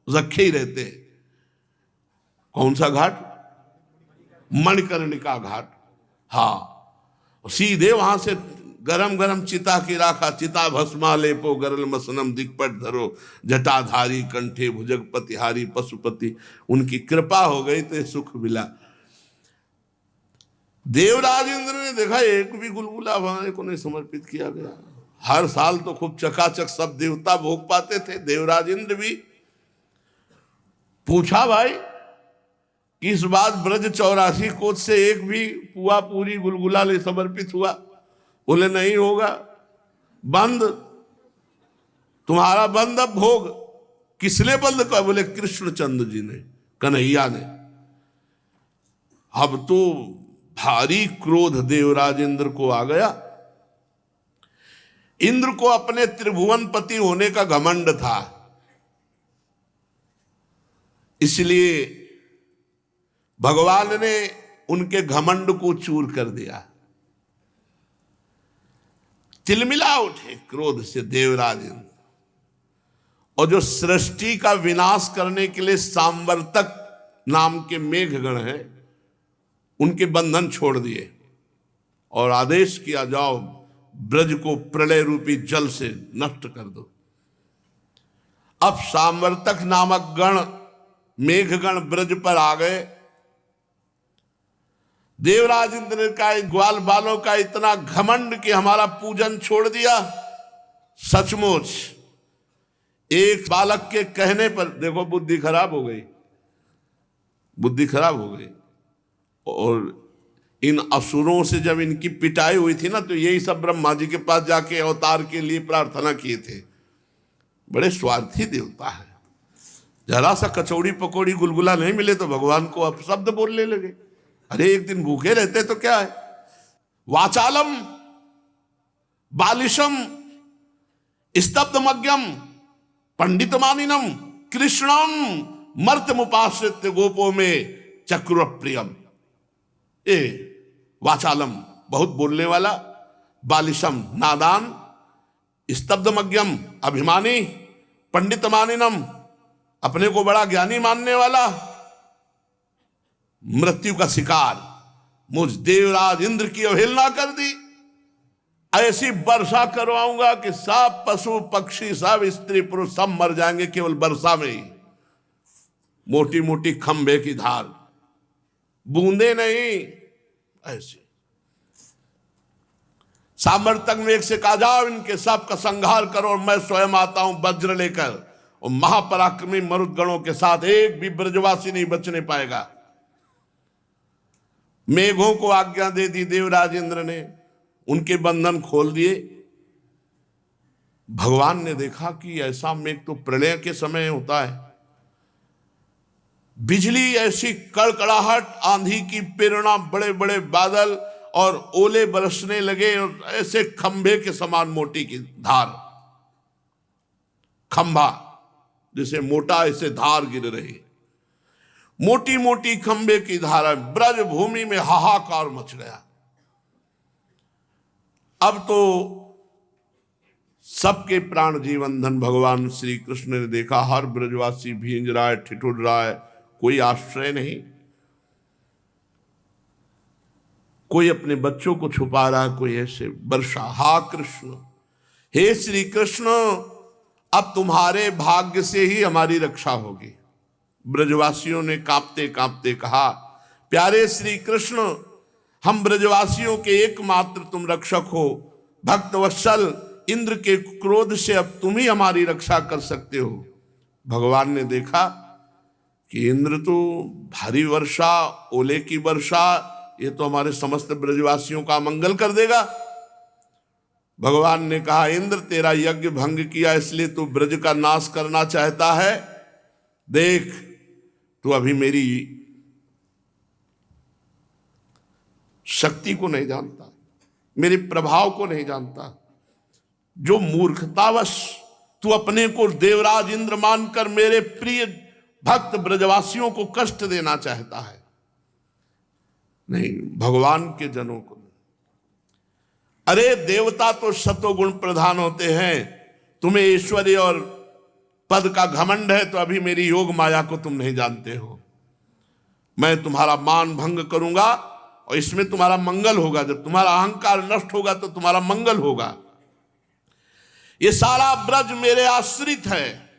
रखे ही रहते हैं। कौन सा घाट? मणिकर्णिका घाट। हाँ, सीधे वहां से गरम गरम चिता की राखा, चिता भस्मा लेपो गरल मसनम दिक्पट धरो, जटाधारी कंठे भुजगपतिहारी पशुपति। उनकी कृपा हो गई तो सुख मिला। देवराज इंद्र ने देखा एक भी गुलगुला भगवान को नहीं समर्पित किया गया। हर साल तो खूब चकाचक सब देवता भोग पाते थे, देवराज इंद्र भी। पूछा भाई इस बात ब्रज 84 कोस से एक भी पुआ पूरी गुलगुला ले समर्पित हुआ? बोले नहीं होगा, बंद। तुम्हारा बंद अब भोग किसने बंद किया? बोले कृष्णचंद्र जी ने, कन्हैया ने। अब तो भारी क्रोध देवराज इंद्र को आ गया। इंद्र को अपने त्रिभुवनपति होने का घमंड था, इसलिए भगवान ने उनके घमंड को चूर कर दिया। तिलमिला उठे क्रोध से देवराज इंद्र, और जो सृष्टि का विनाश करने के लिए सांवर्तक नाम के मेघगण हैं, उनके बंधन छोड़ दिए और आदेश किया, जाओ ब्रज को प्रलय रूपी जल से नष्ट कर दो। अब सांवर्तक नामक गण, मेघगण ब्रज पर आ गए। देवराज इंद्र का ग्वाल बालों का इतना घमंड कि हमारा पूजन छोड़ दिया। सचमुच एक बालक के कहने पर देखो बुद्धि खराब हो गई, बुद्धि खराब हो गई। और इन असुरों से जब इनकी पिटाई हुई थी ना, तो यही सब ब्रह्मा जी के पास जाके अवतार के लिए प्रार्थना किए थे। बड़े स्वार्थी देवता है, जरा सा कचौड़ी पकौड़ी गुलगुला नहीं मिले तो भगवान को अपशब्द बोलने लगे। अरे एक दिन भूखे रहते तो क्या है। वाचालम बालिशम स्तब्धमज्ञम पंडितमानिनम कृष्णम मर्त्यमुपाश्रित्य गोपो में चक्र प्रियम। ए वाचालम बहुत बोलने वाला, बालिशम नादान, स्तब्धमज्ञम अभिमानी, पंडितमानिनम अपने को बड़ा ज्ञानी मानने वाला, मृत्यु का शिकार, मुझ देवराज इंद्र की अवहेलना कर दी। ऐसी वर्षा करवाऊंगा कि सब पशु पक्षी सब स्त्री पुरुष सब मर जाएंगे केवल वर्षा में ही। मोटी मोटी खंभे की धार, बूंदे नहीं, ऐसे। सामर्थक में एक से कहा, जाओ इनके सब का संहार करो और मैं स्वयं आता हूं वज्र लेकर, और महापराक्रमी मरुदगणों के साथ एक भी ब्रजवासी नहीं बचने पाएगा। मेघों को आज्ञा दे दी देवराज इंद्र ने, उनके बंधन खोल दिए। भगवान ने देखा कि ऐसा मेघ तो प्रलय के समय होता है। बिजली ऐसी कड़कड़ाहट, आंधी की प्रेरणा, बड़े बड़े बादल और ओले बरसने लगे, और ऐसे खंभे के समान मोटी की धार, खंभा जैसे मोटा ऐसे धार गिर रही, मोटी मोटी खंभे की धारा। ब्रज भूमि में हाहाकार मच गया। अब तो सबके प्राण जीवन धन भगवान श्री कृष्ण ने देखा। हर ब्रजवासी भींज रहा है, ठिठुर रहा है, कोई आश्रय नहीं, कोई अपने बच्चों को छुपा रहा है, कोई ऐसे वर्षा। हा कृष्ण, हे श्री कृष्ण, अब तुम्हारे भाग्य से ही हमारी रक्षा होगी। ब्रजवासियों ने कांपते कांपते कहा, प्यारे श्री कृष्ण, हम ब्रजवासियों के एकमात्र तुम रक्षक हो। भक्तवत्सल इंद्र के क्रोध से अब तुम ही हमारी रक्षा कर सकते हो। भगवान ने देखा कि इंद्र तो भारी वर्षा, ओले की वर्षा, ये तो हमारे समस्त ब्रजवासियों का मंगल कर देगा। भगवान ने कहा, इंद्र तेरा यज्ञ भंग किया इसलिए तू ब्रज का नाश करना चाहता है। देख, तू अभी मेरी शक्ति को नहीं जानता, मेरे प्रभाव को नहीं जानता। जो मूर्खतावश तू अपने को देवराज इंद्र मानकर मेरे प्रिय भक्त ब्रजवासियों को कष्ट देना चाहता है। नहीं, भगवान के जनों को। अरे देवता तो सतोगुण प्रधान होते हैं, तुम्हें ऐश्वर्य और पद का घमंड है, तो अभी मेरी योग माया को तुम नहीं जानते हो। मैं तुम्हारा मान भंग करूंगा और इसमें तुम्हारा मंगल होगा। जब तुम्हारा अहंकार नष्ट होगा तो तुम्हारा मंगल होगा। ये सारा ब्रज मेरे आश्रित है,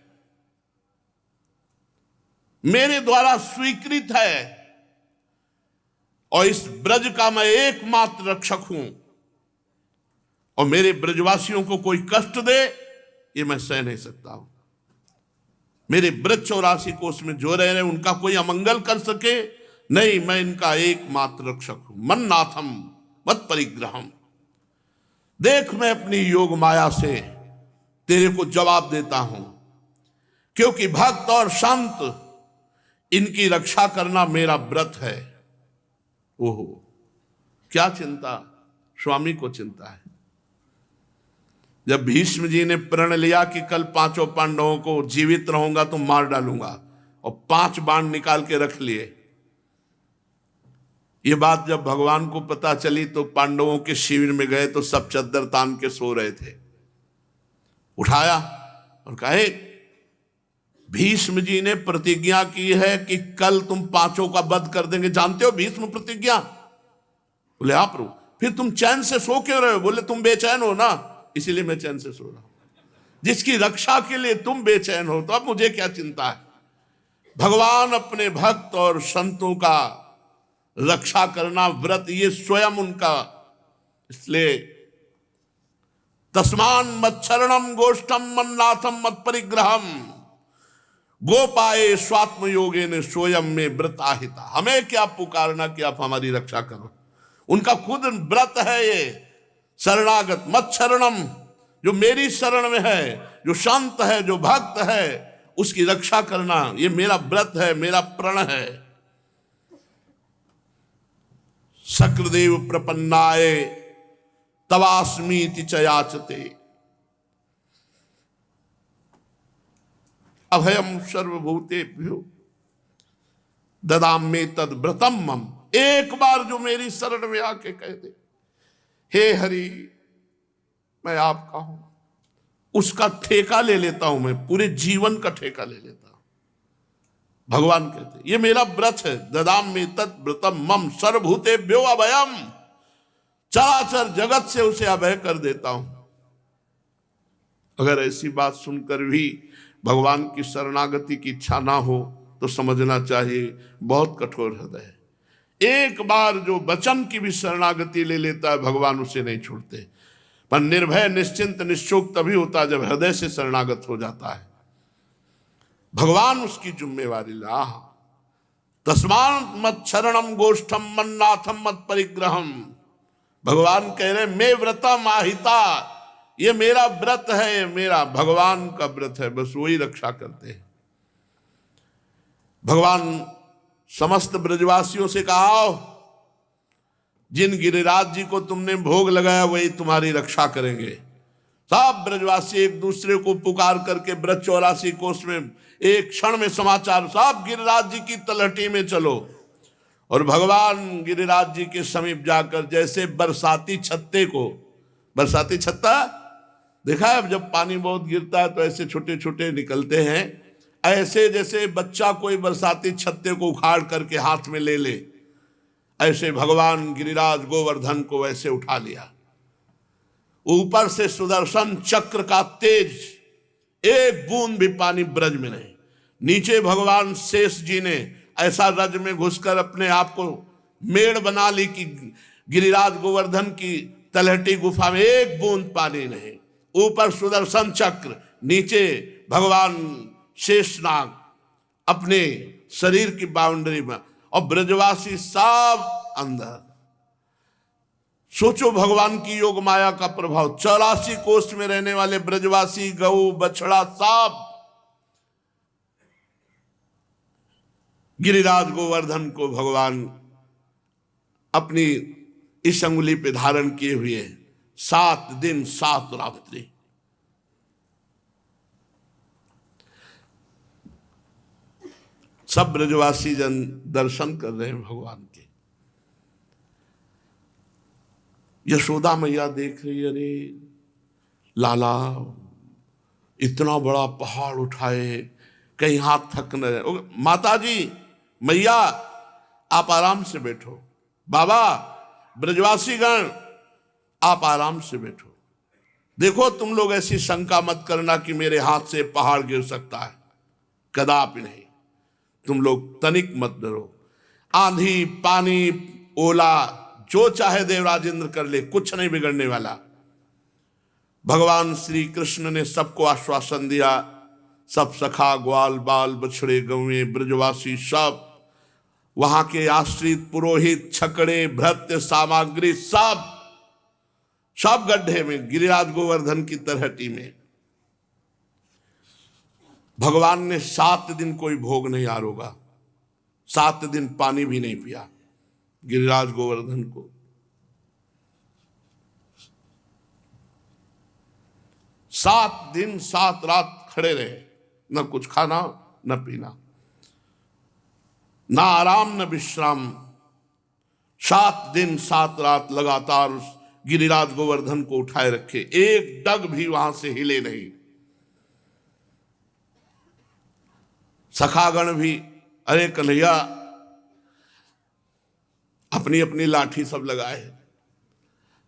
मेरे द्वारा स्वीकृत है, और इस ब्रज का मैं एकमात्र रक्षक हूं, और मेरे ब्रजवासियों को कोई कष्ट दे ये मैं सह नहीं सकता हूं। मेरे ब्रज 84 कोष में जो रह रहे उनका कोई अमंगल कर सके नहीं, मैं इनका एकमात्र रक्षक हूं। मन्नाथम मत परिग्रहम। देख, मैं अपनी योग माया से तेरे को जवाब देता हूं, क्योंकि भक्त और संत इनकी रक्षा करना मेरा व्रत है। ओहो, क्या चिंता, स्वामी को चिंता है। जब भीष्म जी ने प्रण लिया कि कल पांचों पांडवों को जीवित रहूंगा तो मार डालूंगा, और 5 बाण निकाल के रख लिए, ये बात जब भगवान को पता चली तो पांडवों के शिविर में गए तो सब चद्दर तान के सो रहे थे। उठाया और कहे, भीष्म जी ने प्रतिज्ञा की है कि कल तुम 5 का वध कर देंगे। जानते हो भीष्म प्रतिज्ञा? बोले हाँ प्रभु। फिर तुम चैन से सो क्यों रहे हो? बोले तुम बेचैन हो ना, इसीलिए मैं चैन से सो रहा हूं। जिसकी रक्षा के लिए तुम बेचैन हो तो अब मुझे क्या चिंता है। भगवान अपने भक्त और संतों का रक्षा करना व्रत, ये स्वयं उनका। इसलिए तस्मान मच्छरणम गोष्ठम मन्नाथम मत परिग्रहम गोपाए स्वात्म योगे ने स्वयं में व्रत आहिता। हमें क्या पुकारना कि आप हमारी रक्षा करो, उनका खुद व्रत है ये। शरणागत मत शरणम, जो मेरी शरण में है, जो शांत है, जो भक्त है, उसकी रक्षा करना ये मेरा व्रत है, मेरा प्रण है। शक्रदेव प्रपन्नाय तवास्मीति च याचते अभयम सर्वभूतेभ्यो ददाम्ये तद व्रतम मम। एक बार जो मेरी शरण में आके कह दे, हे हरि मैं आपका हूं, उसका ठेका ले लेता हूं, मैं पूरे जीवन का ठेका ले लेता हूं। भगवान कहते ये मेरा व्रत है। ददाम्ये तद व्रतम मम सर्वभूतेभ्यो अभयम, चराचर जगत से उसे अभय कर देता हूं। अगर ऐसी बात सुनकर भी भगवान की शरणागति की इच्छा ना हो तो समझना चाहिए बहुत कठोर हृदय है। एक बार जो वचन की भी शरणागति ले लेता है भगवान उसे नहीं छोड़ते। पर निर्भय निश्चिंत निश्चोक तभी होता है जब हृदय से शरणागत हो जाता है। भगवान उसकी जिम्मेवारी ला। तस्मात् मत शरणम गोष्ठम मन्नाथम मत परिग्रहम। भगवान कह रहे मैं व्रतम आहिता, ये मेरा व्रत है, ये मेरा भगवान का व्रत है, बस वही रक्षा करते हैं। भगवान समस्त ब्रजवासियों से कहा, जिन गिरिराज जी को तुमने भोग लगाया वही तुम्हारी रक्षा करेंगे। सब ब्रजवासी एक दूसरे को पुकार करके ब्रज 84 कोस में एक क्षण में समाचार, सब गिरिराज जी की तलहटी में चलो। और भगवान गिरिराज जी के समीप जाकर जैसे बरसाती छत्ते को, बरसाती छत्ता देखा है, जब पानी बहुत गिरता है तो ऐसे छोटे छोटे निकलते हैं, ऐसे जैसे बच्चा कोई बरसाती छत्ते को उखाड़ करके हाथ में ले ले, ऐसे भगवान गिरिराज गोवर्धन को वैसे उठा लिया। ऊपर से सुदर्शन चक्र का तेज, एक बूंद भी पानी ब्रज में नहीं। नीचे भगवान शेष जी ने ऐसा रज में घुसकर अपने आप को मेड़ बना ली कि गिरिराज गोवर्धन की तलहटी गुफा में एक बूंद पानी नहीं। ऊपर सुदर्शन चक्र, नीचे भगवान शेषनाग अपने शरीर की बाउंड्री में, और ब्रजवासी सब अंदर। सोचो भगवान की योग माया का प्रभाव। 84 कोस में रहने वाले ब्रजवासी, गऊ बछड़ा सब गिरिराज गोवर्धन को भगवान अपनी इस अंगुली पे धारण किए हुए 7 दिन 7 रात्रि। सब ब्रजवासी जन दर्शन कर रहे हैं भगवान के। यशोदा मैया देख रही, अरे लाला इतना बड़ा पहाड़ उठाए, कहीं हाथ थक न जाए। माता जी, मैया आप आराम से बैठो। बाबा, ब्रजवासी गण आप आराम से बैठो। देखो तुम लोग ऐसी शंका मत करना कि मेरे हाथ से पहाड़ गिर सकता है, कदापि नहीं। तुम लोग तनिक मत डरो। आंधी, पानी, ओला, जो चाहे देवराजेंद्र कर ले, कुछ नहीं बिगड़ने वाला। भगवान श्री कृष्ण ने सबको आश्वासन दिया। सब सखा, ग्वाल बाल, बछड़े, गौएं, ब्रजवासी सब, वहां के आश्रित, पुरोहित, छकड़े, भृत्य, सामग्री सब गड्ढे में, गिरिराज गोवर्धन की तलहटी में। भगवान ने 7 दिन कोई भोग नहीं आरोगा, 7 दिन पानी भी नहीं पिया गिरिराज गोवर्धन को। 7 दिन 7 रात खड़े रहे, न कुछ खाना न पीना, ना आराम न विश्राम। 7 दिन 7 रात लगातार उस गिरिराज गोवर्धन को उठाए रखे, एक डग भी वहां से हिले नहीं। सखागण भी, अरे कन्हैया, अपनी अपनी लाठी सब लगाए,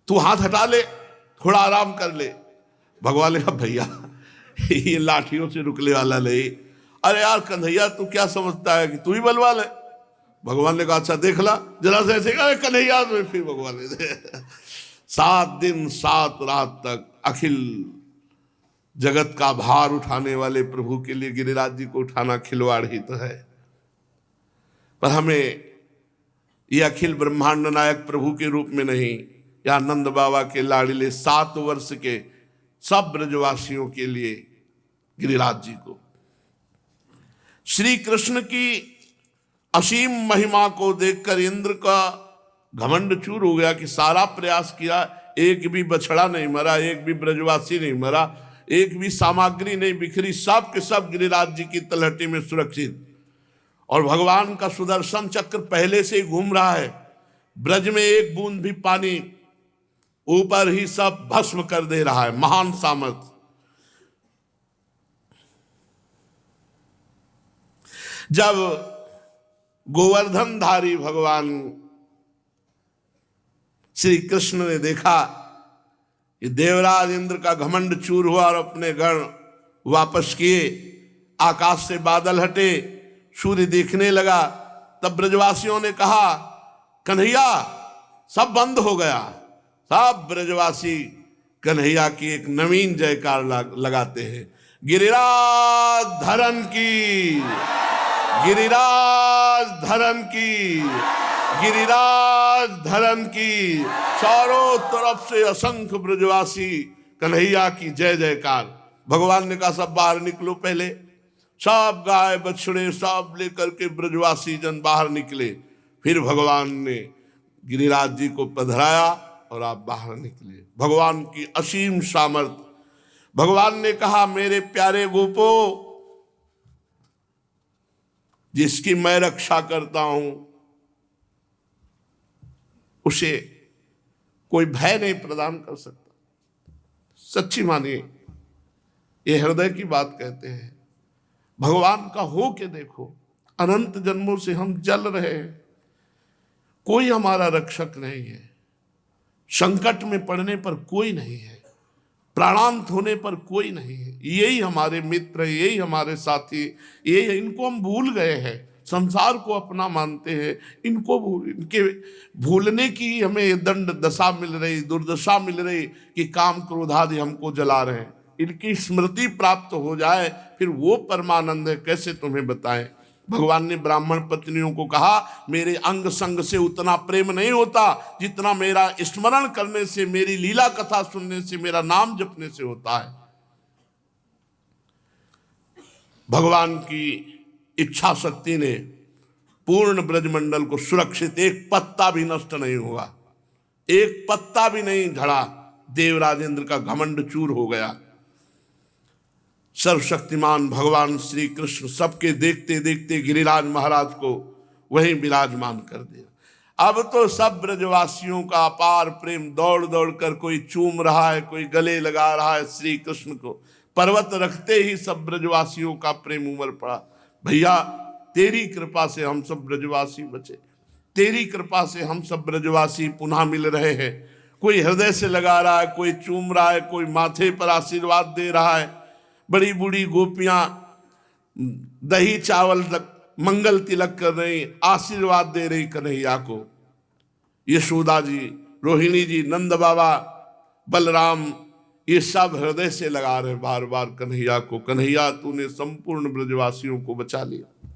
तू हाथ हटा ले, थोड़ा आराम कर ले। भगवान ने कहा भैया ये लाठियों से रुकने वाला नहीं। अरे यार कन्हैया, तू क्या समझता है कि तू ही बलवान है? भगवान ने कहा अच्छा देख ला जरा से ऐसे। अरे कन्हैया, तो फिर भगवान ने 7 दिन 7 रात तक अखिल जगत का भार उठाने वाले प्रभु के लिए गिरिराज जी को उठाना खिलवाड़ ही तो है। पर हमें ये अखिल ब्रह्मांड नायक प्रभु के रूप में नहीं, या नंद बाबा के लाडले 7 वर्ष के सब ब्रजवासियों के लिए गिरिराज जी को, श्री कृष्ण की असीम महिमा को देखकर इंद्र का घमंड चूर हो गया कि सारा प्रयास किया, एक भी बछड़ा नहीं मरा, एक भी ब्रजवासी नहीं मरा, एक भी सामग्री नहीं बिखरी, सब के सब गिरिराज जी की तलहटी में सुरक्षित। और भगवान का सुदर्शन चक्र पहले से ही घूम रहा है, ब्रज में एक बूंद भी पानी ऊपर ही सब भस्म कर दे रहा है। महान सामर्थ। जब गोवर्धनधारी भगवान श्री कृष्ण ने देखा कि देवराज इंद्र का घमंड चूर हुआ और अपने गण वापस किए, आकाश से बादल हटे, सूर्य देखने लगा, तब ब्रजवासियों ने कहा कन्हैया सब बंद हो गया। सब ब्रजवासी कन्हैया की एक नवीन जयकार लगाते हैं, गिरिराज धरन की, गिरिराज धरन की, गिरिराज धरन की। चारों तरफ से असंख्य ब्रजवासी कन्हैया की जय जयकार। भगवान ने कहा सब बाहर निकलो। पहले सब गाय बछड़े सब लेकर के ब्रजवासी जन बाहर निकले। फिर भगवान ने गिरिराज जी को पधराया और आप बाहर निकले। भगवान की असीम सामर्थ। भगवान ने कहा मेरे प्यारे गोपो, जिसकी मैं रक्षा करता हूं उसे कोई भय नहीं प्रदान कर सकता। सच्ची मानिए, ये हृदय की बात कहते हैं। भगवान का हो के देखो, अनंत जन्मों से हम जल रहे हैं, कोई हमारा रक्षक नहीं है। संकट में पड़ने पर कोई नहीं है, प्राणांत होने पर कोई नहीं है। यही हमारे मित्र, यही हमारे साथी, ये इनको हम भूल गए हैं, संसार को अपना मानते हैं। इनके भूलने की हमें दंड दशा मिल रही, दुर्दशा मिल रही कि काम क्रोध आदि हमको जला रहे हैं। इनकी स्मृति प्राप्त हो जाए फिर वो परमानंद है, कैसे तुम्हें बताएं। भगवान ने ब्राह्मण पत्नियों को कहा मेरे अंग संग से उतना प्रेम नहीं होता जितना मेरा स्मरण करने से, मेरी लीला कथा सुनने से, मेरा नाम जपने से होता है। भगवान की इच्छा शक्ति ने पूर्ण ब्रजमंडल को सुरक्षित, एक पत्ता भी नष्ट नहीं हुआ, एक पत्ता भी नहीं झड़ा। देवराजेंद्र का घमंड चूर हो गया। सर्वशक्तिमान भगवान श्री कृष्ण सबके देखते देखते गिरिराज महाराज को वहीं विराजमान कर दिया। अब तो सब ब्रजवासियों का अपार प्रेम, दौड़ दौड़ कर कोई चूम रहा है, कोई गले लगा रहा है श्री कृष्ण को। पर्वत रखते ही सब ब्रजवासियों का प्रेम उमड़ पड़ा। भैया तेरी कृपा से हम सब ब्रजवासी बचे, तेरी कृपा से हम सब ब्रजवासी पुनः मिल रहे हैं। कोई हृदय से लगा रहा है, कोई चूम रहा है, कोई माथे पर आशीर्वाद दे रहा है। बड़ी बूढ़ी गोपियां दही चावल मंगल तिलक कर रही, आशीर्वाद दे रही कन्हैया को। यशोदा जी, रोहिणी जी, नंद बाबा, बलराम, ये सब हृदय से लगा रहे बार बार कन्हैया को। कन्हैया तूने संपूर्ण ब्रजवासियों को बचा लिया।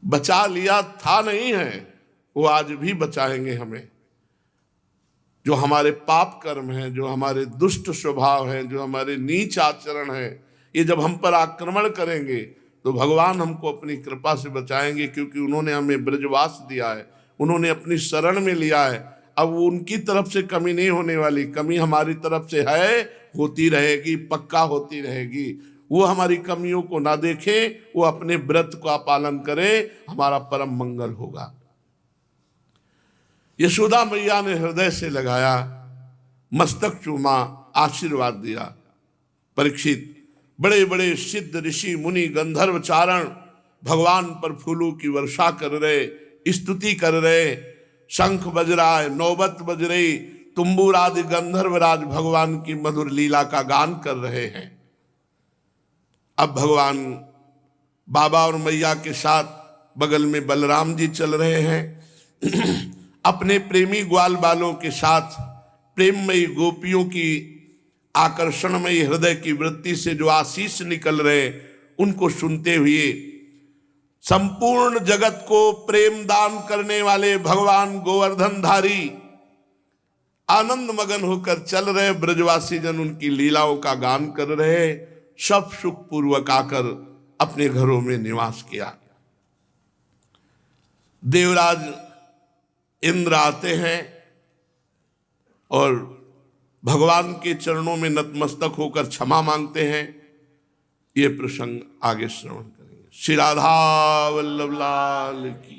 बचा लिया था नहीं है, वो आज भी बचाएंगे हमें। जो हमारे पाप कर्म हैं, जो हमारे दुष्ट स्वभाव हैं, जो हमारे नीच आचरण हैं, ये जब हम पर आक्रमण करेंगे तो भगवान हमको अपनी कृपा से बचाएंगे, क्योंकि उन्होंने हमें ब्रजवास दिया है, उन्होंने अपनी शरण में लिया है। अब वो उनकी तरफ से कमी नहीं होने वाली, कमी हमारी तरफ से है, होती रहेगी, पक्का होती रहेगी। वो हमारी कमियों को ना देखें, वो अपने व्रत का पालन करें, हमारा परम मंगल होगा। यशोदा मैया ने हृदय से लगाया, मस्तक चूमा, आशीर्वाद दिया। परीक्षित बड़े बड़े सिद्ध ऋषि मुनि गंधर्व चारण भगवान पर फूलों की वर्षा कर रहे, स्तुति कर रहे, शंख बज रहा है, नौबत बज रही, तुम्बुर आदि गंधर्वराज भगवान की मधुर लीला का गान कर रहे हैं। अब भगवान बाबा और मैया के साथ बगल में बलराम जी चल रहे हैं। अपने प्रेमी ग्वाल बालों के साथ प्रेममयी गोपियों की आकर्षणमयी हृदय की वृत्ति से जो आशीष निकल रहे, उनको सुनते हुए संपूर्ण जगत को प्रेम दान करने वाले भगवान गोवर्धनधारी आनंद मगन होकर चल रहे। ब्रजवासी जन उनकी लीलाओं का गान कर रहे, सब सुख पूर्वक आकर अपने घरों में निवास किया। देवराज इंद्र आते हैं और भगवान के चरणों में नतमस्तक होकर क्षमा मांगते हैं। ये प्रसंग आगे श्रवण करेंगे। श्री राधा वल्लभ लाल की।